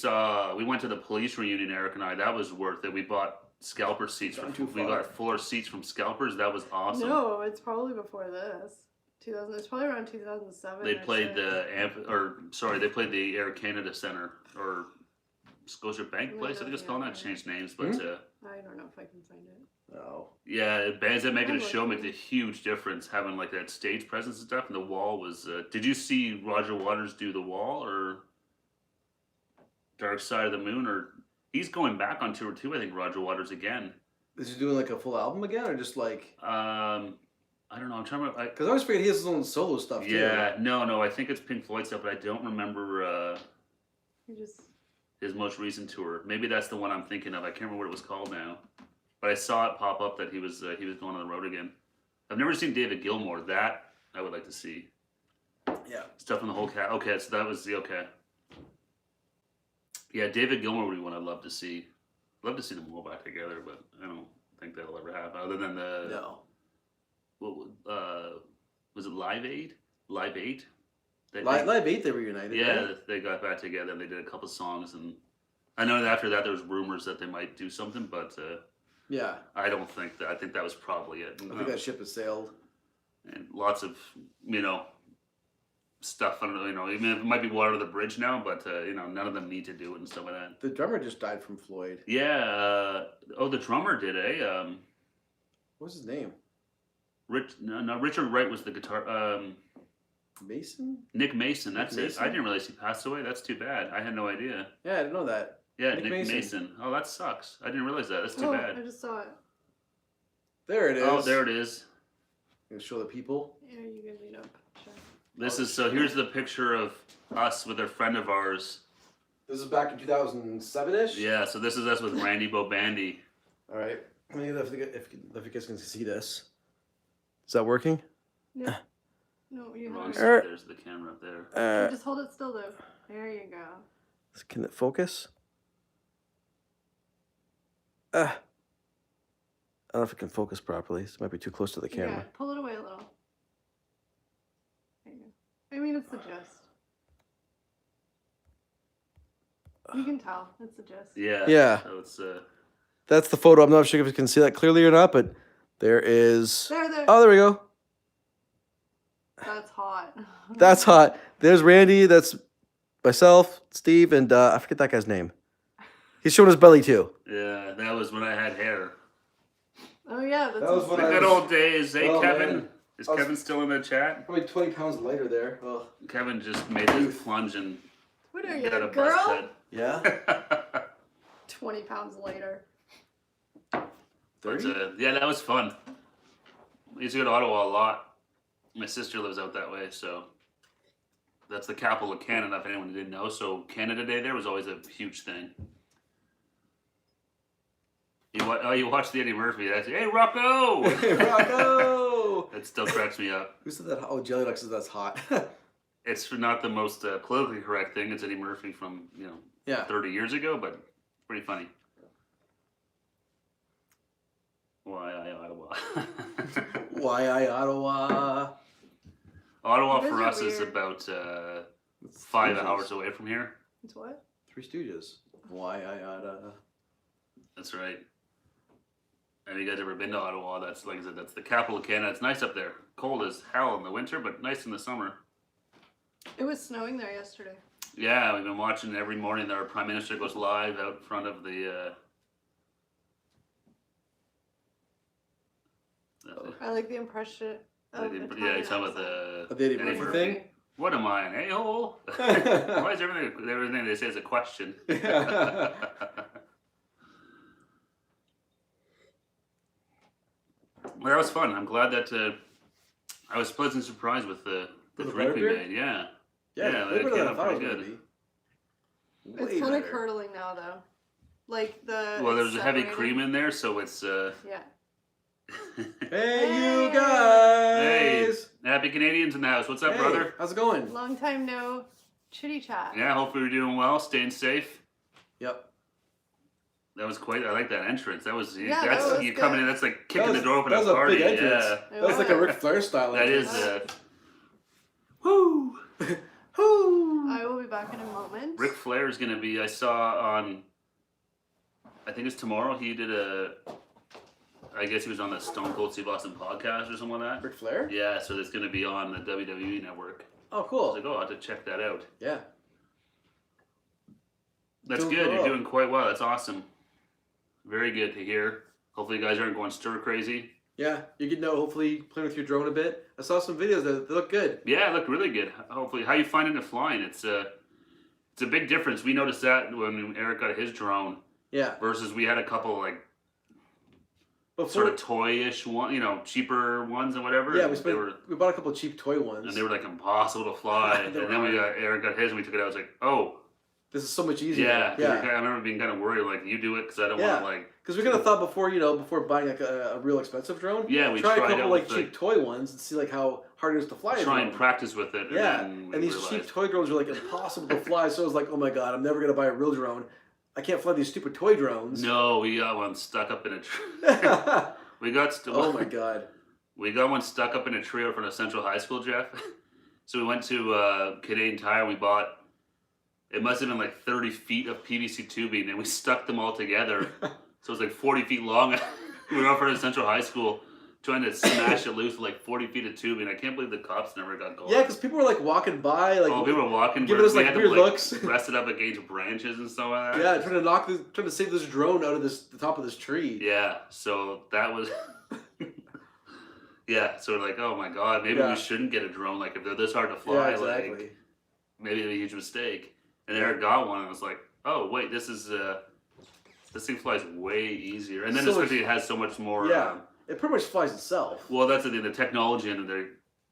went to the Police reunion, Eric and I. That was worth it. We bought scalper seats. We got fuller seats from scalpers. That was awesome. No, it's probably before this. It's probably around 2007. They played they played the Air Canada Centre or Scotia Bank Place. I think it's called that. Changed names, but I don't know if I can find it. No. Yeah, bands that make it a show makes a huge difference having like that stage presence and stuff. And The Wall was. Did you see Roger Waters do The Wall or Dark Side of the Moon? Or he's going back on tour too. I think Roger Waters again. Is he doing like a full album again, or just like? I don't know. I'm trying to. Because I always forget he has his own solo stuff too. Yeah, no. I think it's Pink Floyd stuff, but I don't remember his most recent tour. Maybe that's the one I'm thinking of. I can't remember what it was called now. But I saw it pop up that he was going on the road again. I've never seen David Gilmour. That I would like to see. Yeah. Stuff in the whole cat. Okay, so that was the okay. Yeah, David Gilmour would be one I'd love to see. I'd love to see them all back together, but I don't think that'll ever happen. Other than the no. What was it? Live 8? Live 8? Live 8, they were united. Yeah, right? They got back together and they did a couple songs, and I know that after that there was rumors that they might do something, but yeah, I don't think that. I think that was probably it. I think that ship has sailed. And lots of stuff. I don't know. It might be water to the bridge now, but none of them need to do it and stuff like that. The drummer just died from Floyd. Yeah. The drummer did, eh? What's his name? Richard Wright was the guitar. Mason? Nick Mason, that's it. I didn't realize he passed away. That's too bad. I had no idea. Yeah, I didn't know that. Yeah, Nick Mason. Oh, that sucks. I didn't realize that. That's too bad. I just saw it. There it is. Oh, there it is. You gonna show the people? Yeah, you can lead up. Sure. Here's the picture of us with a friend of ours. This is back in 2007-ish? Yeah, so this is us with Randy Bobandy. All right. Let me know if you guys can see this. Is that working? No. No, you haven't. There's the camera up there. Just hold it still, though. There you go. Can it focus? I don't know if it can focus properly. This might be too close to the camera. Yeah, pull it away a little. There you go. I mean, it's the gist. You can tell. It's the gist. Yeah. Yeah. So it's That's the photo. I'm not sure if you can see that clearly or not, but there is... There. Oh, there we go. That's hot. That's hot. There's Randy. That's myself, Steve, and I forget that guy's name. He's showing his belly too. Yeah, that was when I had hair. Oh yeah, that was the good old days. Hey, Kevin. Man. Is Kevin still in the chat? Probably 20 pounds lighter there. Kevin just made his plunge and What are you, got a a buzz girl? cut. Yeah. 20 pounds later. 20 pounds later. 30? Yeah, that was fun. We used to go to Ottawa a lot. My sister lives out that way, so that's the capital of Canada, if anyone didn't know. So Canada Day there was always a huge thing. You watched the Eddie Murphy. That's, hey, Rocco! Hey, Rocco! That still cracks me up. Who said that? Oh, Jelly Duck says that's hot. It's not the most politically correct thing. It's Eddie Murphy from, 30 years ago, but pretty funny. Why I Ottawa? Why I Ottawa? Ottawa You guys for are us is weird. about It's 5 Stooges. hours away from here. It's what? Three Stooges. Why I Ottawa? That's right. Have you guys ever been to Ottawa? That's like I said, that's the capital of Canada. It's nice up there. Cold as hell in the winter, but nice in the summer. It was snowing there yesterday. Yeah, we've been watching every morning. Our Prime Minister goes live out front of the. I like the impression of Yeah, Italian he's talking about accent. the The Eddie Eddie Murphy Murphy. thing? What am I, an a-hole? Why is everything they say is a question? Well, that was fun. I'm glad that I was pleasantly surprised with the With the drink we Butterbeer? made. Yeah. Yeah, Yeah, way they better than came I out thought it was pretty going to good. be. It's Way kind of better. curdling now, though. Like the. Well, it's there's a heavy separating. cream in there, so it's. Yeah. Hey, you Hey. guys! Happy Canadians in the house. What's up, Hey, brother? how's it going? Long time no chitty chat. Yeah, hopefully you're doing well, staying safe. Yep. That was quite. I like that entrance. That was. Yeah, that's that was you coming in. good. That's like kicking was- the door open that at was a a party. big entrance. Yeah. That was like a Ric Flair style. That is. entrance. Woo! Whoo! I will be back in a moment. Ric Flair is gonna be. I saw on. I think it's tomorrow. He did a. I guess he was on the Stone Cold Steve Austin podcast or something like that. Ric Flair? Yeah, so it's gonna be on the WWE network. Oh, I was cool. like, oh, I have to check that out. Yeah. That's Doing good. well. You're doing quite well. That's awesome. Very good to hear. Hopefully, you guys aren't going stir crazy. Yeah, you can know, hopefully, playing with your drone a bit. I saw some videos that they look good. Yeah, it looked really good. Hopefully, how you finding it flying? It's a big difference. We noticed that when Eric got his drone Yeah. versus we had a couple like Before, sort of toy-ish one, cheaper ones and whatever. yeah, and we bought a couple of cheap toy ones. and they were like impossible to fly. And They then were. Eric got his, and we took it out. I was like, oh, This is so much easier. yeah. 'Cause Yeah. I remember being kind of worried, like, you do it because I don't Yeah. want to like. Because we kind of thought before buying like a real expensive drone, Yeah, we try a tried couple out like with, cheap like, toy ones and see like how hard it is to fly. a try and drone. practice with it. Yeah, And, then and we these cheap realized- toy drones are like impossible to fly. So I was like, oh my god, I'm never gonna buy a real drone. I can't fly these stupid toy drones. No, we got one stuck up in a tree. We got Oh my god. We got one stuck up in a tree over in Central High School, Jeff. So we went to Canadian Tire. We bought. It must have been like 30 feet of PVC tubing, and we stuck them all together. So it was like 40 feet long. We were over at Central High School trying to smash it loose with like 40 feet of tubing. I can't believe the cops never got going. Yeah, because people were like walking by, like People were walking, giving us we like had to, weird looks. rest it up against branches and stuff like that. Yeah, trying to save this drone out of the top of this tree. Yeah, so that was. Yeah, so we're like, oh my god, maybe Yeah. we shouldn't get a drone. Like, if they're this hard to Yeah, fly, exactly. like, maybe it's a huge mistake. And Eric got one and was like, oh, wait, this thing flies way easier. And then So especially it has so much more. Yeah, it pretty much flies itself. Well, that's the thing, the technology and the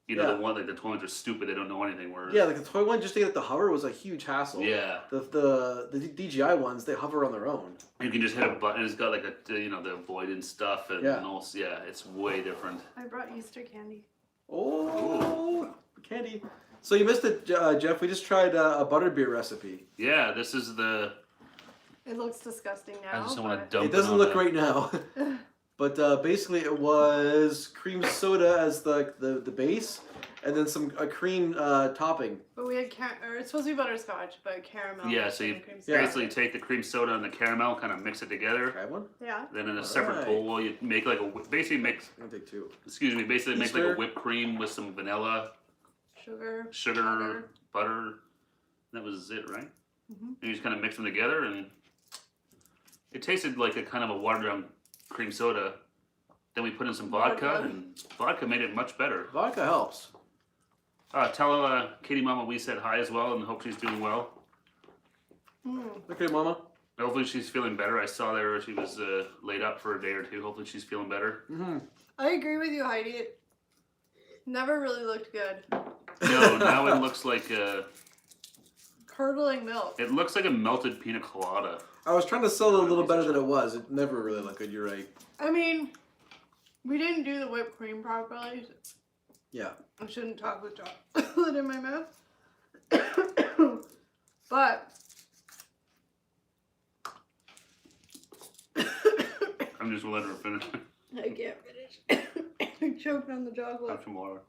Yeah. the one, like, the toy ones are stupid, they don't know anything. Whereas, Yeah, like the toy one, just to get it to hover was a huge hassle. yeah. The DJI ones, they hover on their own. You can just hit a button, it's got like the avoidance stuff, and Yeah. also, yeah, it's way different. I brought Easter candy. Oh, candy. So you missed it, Jeff. We just tried a butterbeer recipe. Yeah, this is the. It looks disgusting now. I just don't want to but- dump It doesn't on look the- great now. But basically, it was cream soda as the base, and then some cream topping. But we had or it's supposed to be butterscotch, but caramel. Yeah, so you and cream Yeah. basically take the cream soda and the caramel, kind of mix it together. Try one. Yeah. Then in a separate Alright. bowl, you make like basically make, I'm gonna take two. excuse me, basically make like Easter. a whipped cream with some vanilla, Sugar. sugar, butter. That was it, right? Mhm. And you just kind of mix them together, and it tasted like a kind of a watered down cream soda. Then we put in some vodka, Vodka. and vodka made it much better. Vodka helps. Tell Katie Mama we said hi as well, and hope she's doing well. Okay, Mama. Hopefully she's feeling better. I saw there she was laid up for a day or two. Hopefully she's feeling better. Mm-hmm. I agree with you, Heidi. It never really looked good. No, now it looks like curdling milk. It looks like a melted pina colada. I was trying to sell it a little better than it was. It never really looked good. You're right. I mean, we didn't do the whipped cream properly. Yeah. I shouldn't talk with chocolate in my mouth. But I'm just letting her finish. I can't finish. I choked on the chocolate. Have some more.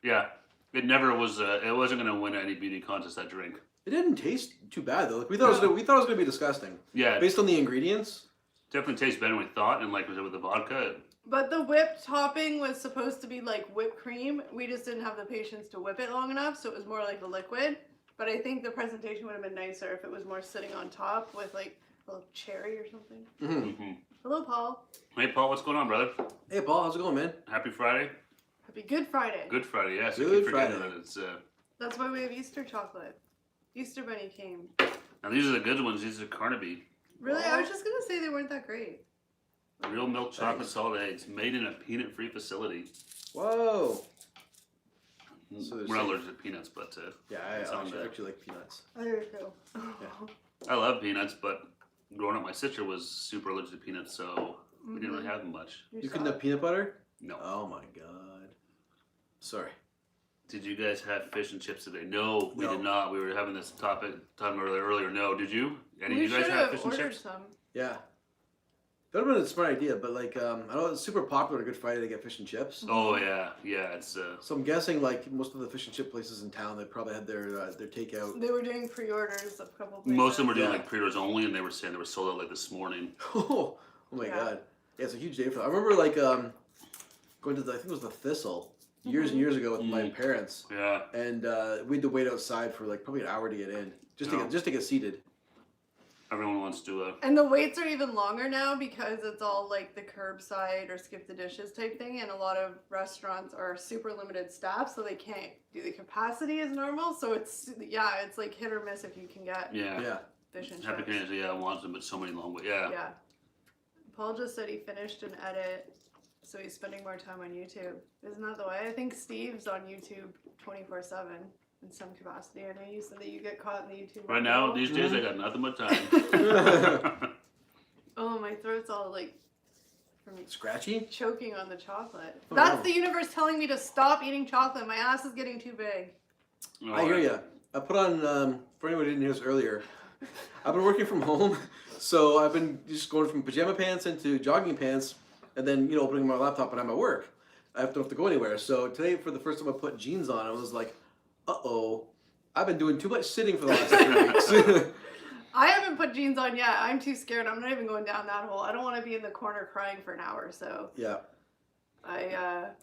Yeah, it never was. It wasn't going to win any beauty contest. That drink. It didn't taste too bad though. Like, we thought it was going to be disgusting. Yeah. Based on the ingredients. Definitely tastes better than we thought, and like was it with the vodka? But the whipped topping was supposed to be like whipped cream. We just didn't have the patience to whip it long enough, so it was more like a liquid. But I think the presentation would have been nicer if it was more sitting on top with like a little cherry or something. Mm-hmm. Hello, Paul. Hey, Paul, what's going on, brother? Hey, Paul, how's it going, man? Happy Friday. Happy Good Friday. Good Friday, yes. Yeah, Good Friday. That it's, That's why we have Easter chocolate. Easter Bunny came. Now these are the good ones. These are Carnaby. Really? I was just gonna say they weren't that great. Real milk chocolate solid eggs made in a peanut-free facility. Whoa. So we're not allergic to peanuts, but yeah, I actually like peanuts. I do too. I love peanuts, but growing up, my sister was super allergic to peanuts, so we didn't really have them much. You couldn't have peanut butter? No. Oh my god. Sorry. Did you guys have fish and chips today? No, we did not. We were having this topic talking earlier. No, did you? Any of you guys have fish and chips? Some. Yeah. That would have been a smart idea, but like, I know it's super popular on Good Friday to get fish and chips. Oh yeah, it's. So I'm guessing like most of the fish and chip places in town, they probably had their takeout. They were doing pre-orders a couple places. Most of them were doing like pre-orders only, and they were saying they were sold out like this morning. Oh my god, yeah, it's a huge day for them. I remember like going to I think it was the Thistle years and years ago with my parents. Yeah. And we had to wait outside for like probably an hour to get in, just to get seated. Everyone wants to. And the waits are even longer now because it's all like the curbside or skip the dishes type thing, and a lot of restaurants are super limited staff, so they can't do the capacity as normal. So it's like hit or miss if you can get fish and chips. Happy Canada, wants them, but so many long ways. Yeah. Yeah. Paul just said he finished an edit, so he's spending more time on YouTube. Isn't that the way? I think Steve's on YouTube 24/7. In some capacity. I know you said that you get caught in the YouTube. Right now, these days, I got nothing but time. Oh, my throat's all like from scratchy, choking on the chocolate. That's the universe telling me to stop eating chocolate. My ass is getting too big. Oh, I hear ya. I put on for anyone who didn't hear this earlier. I've been working from home, so I've been just going from pajama pants into jogging pants, and then opening my laptop when I'm at work. I don't have to go anywhere. So today, for the first time, I put jeans on. I was like, uh-oh, I've been doing too much sitting for the last 3 weeks. I haven't put jeans on yet. I'm too scared. I'm not even going down that hole. I don't want to be in the corner crying for an hour. So yeah, I've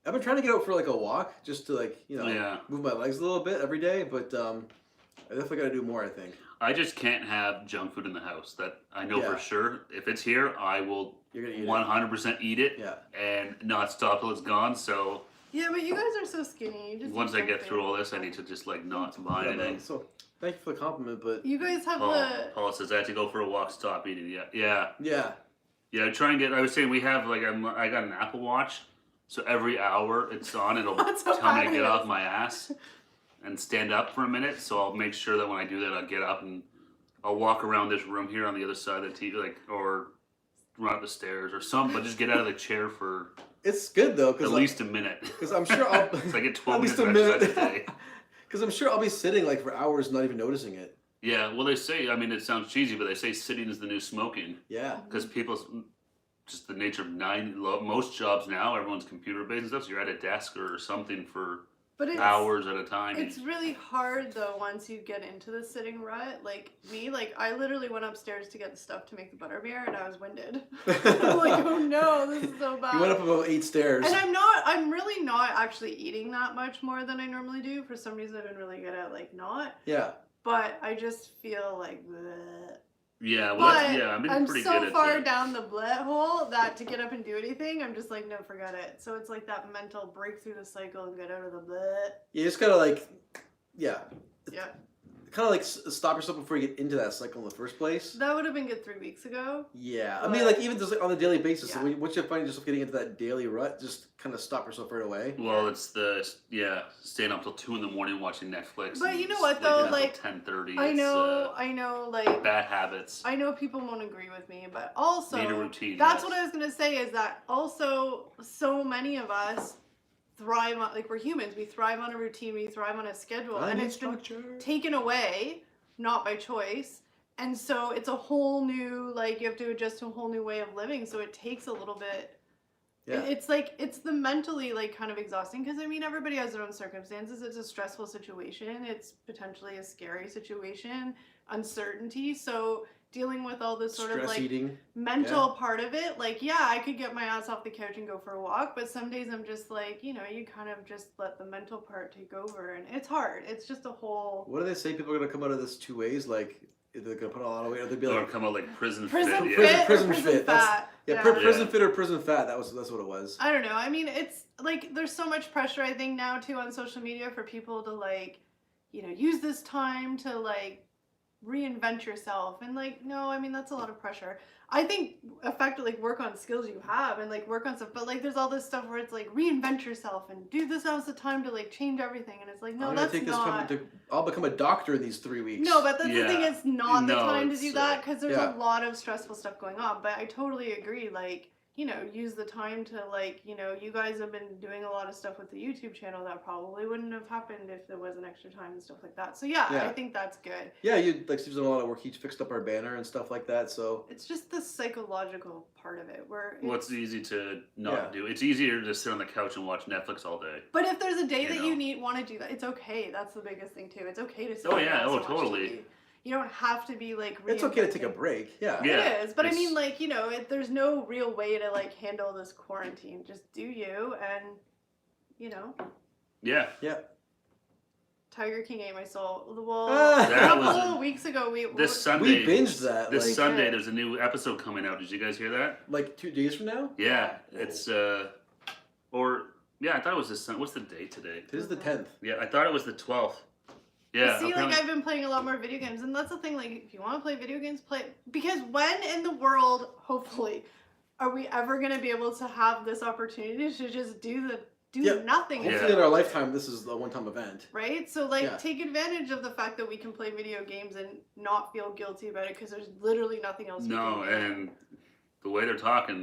been trying to get out for like a walk, just to like move my legs a little bit every day. But I definitely got to do more. I think I just can't have junk food in the house. That I know for sure. If it's here, I will 100% eat it. Yeah, and not stop till it's gone. So. Yeah, but you guys are so skinny. You just once I get through all this, I need to just like not buy anything. So thank you for the compliment, but you guys have Paul says I have to go for a walk, stop eating. Yeah. Try and get. I was saying we have like I got an Apple Watch, so every hour it's on, it'll tell me to get off my ass and stand up for a minute. So I'll make sure that when I do that, I'll get up and I'll walk around this room here on the other side of the TV, or run up the stairs or something, but just get out of the chair for. It's good though, at least a minute. Because I'm sure I'll. So I get 12 minutes of exercise a day. Because I'm sure I'll be sitting like for hours, not even noticing it. Yeah, well, they say. I mean, it sounds cheesy, but they say sitting is the new smoking. Yeah. Because just the nature of most jobs now, everyone's computer based and stuff. So you're at a desk or something for hours at a time. It's really hard though once you get into the sitting rut. Like me, I literally went upstairs to get the stuff to make the butterbeer, and I was winded. I'm like, oh no, this is so bad. You went up about 8 stairs. And I'm really not actually eating that much more than I normally do. For some reason, I've been really good at not. Yeah. But I just feel like bleh. Yeah, well, I've been pretty good at I'm so far down the bleh hole that to get up and do anything, I'm just like, no, forget it. So it's like that mental break through the cycle and get out of the bleh. You just gotta kind of like stop yourself before you get into that cycle in the first place. That would have been good 3 weeks ago. Yeah, I mean, like even just like on a daily basis. Yeah. So once you find yourself getting into that daily rut, just kind of stop yourself right away. Well, it's staying up till 2 a.m. watching Netflix. But you know what though, like 10:30. I know, like bad habits. I know people won't agree with me, but also need a routine. That's what I was gonna say. Is that also so many of us thrive on, like, we're humans, we thrive on a routine, we thrive on a schedule, and it's been taken away, not by choice, and so it's a whole new, like, you have to adjust to a whole new way of living, so it takes a little bit. Yeah. It's like, it's the mentally, like, kind of exhausting, because I mean everybody has their own circumstances. It's a stressful situation, it's potentially a scary situation, uncertainty, so dealing with all this sort stress of like eating. mental part of it, like, yeah, I could get my ass off the couch and go for a walk, but some days I'm just like, you kind of just let the mental part take over, and it's hard. It's just a whole. What do they say? People are gonna come out of this 2 ways, like they're gonna put on a lot of weight, or they'll be like come out like prison fit. Prison fit. Fat. Prison fit or prison fat. That's what it was. I don't know. I mean, it's like there's so much pressure, I think, now too on social media for people to, like, use this time to, like, reinvent yourself, and, like, no, I mean, that's a lot of pressure. I think effectively, like, work on skills you have and, like, work on stuff, but, like, there's all this stuff where it's like reinvent yourself and do this, now's the time to, like, change everything, and it's like, no, that's not. I'll become a doctor in these 3 weeks. No, but that's the thing, it's not the time to do that, because there's a lot of stressful stuff going on. But I totally agree, like, use the time to, like, you guys have been doing a lot of stuff with the YouTube channel that probably wouldn't have happened if there wasn't extra time and stuff like that. So yeah. I think that's good. Yeah, Steve's done a lot of work. He fixed up our banner and stuff like that. So it's just the psychological part of it where it's easy to not do. It's easier to sit on the couch and watch Netflix all day. But if there's a day that you want to do that, it's okay. That's the biggest thing too. It's okay to sit totally. TV. You don't have to be, like, it's okay to take a break. Yeah. It is. But I mean, like, there's no real way to, like, handle this quarantine. Just do you, and, Yeah. Yeah. Tiger King ate my soul. Well, a couple of weeks ago, this Sunday, we binged that. This Sunday, there's a new episode coming out. Did you guys hear that? Like 2 days from now? Yeah. It's, I thought it was this Sunday. What's the date today? Today's the 10th. Yeah, I thought it was the 12th. Yeah. See, like, I've been playing a lot more video games, and that's the thing, like, if you want to play video games, play, because when in the world, hopefully, are we ever going to be able to have this opportunity to just do nothing? Hopefully in our lifetime, this is a one-time event. Right? So, like, take advantage of the fact that we can play video games and not feel guilty about it, because there's literally nothing else we can do. And the way they're talking,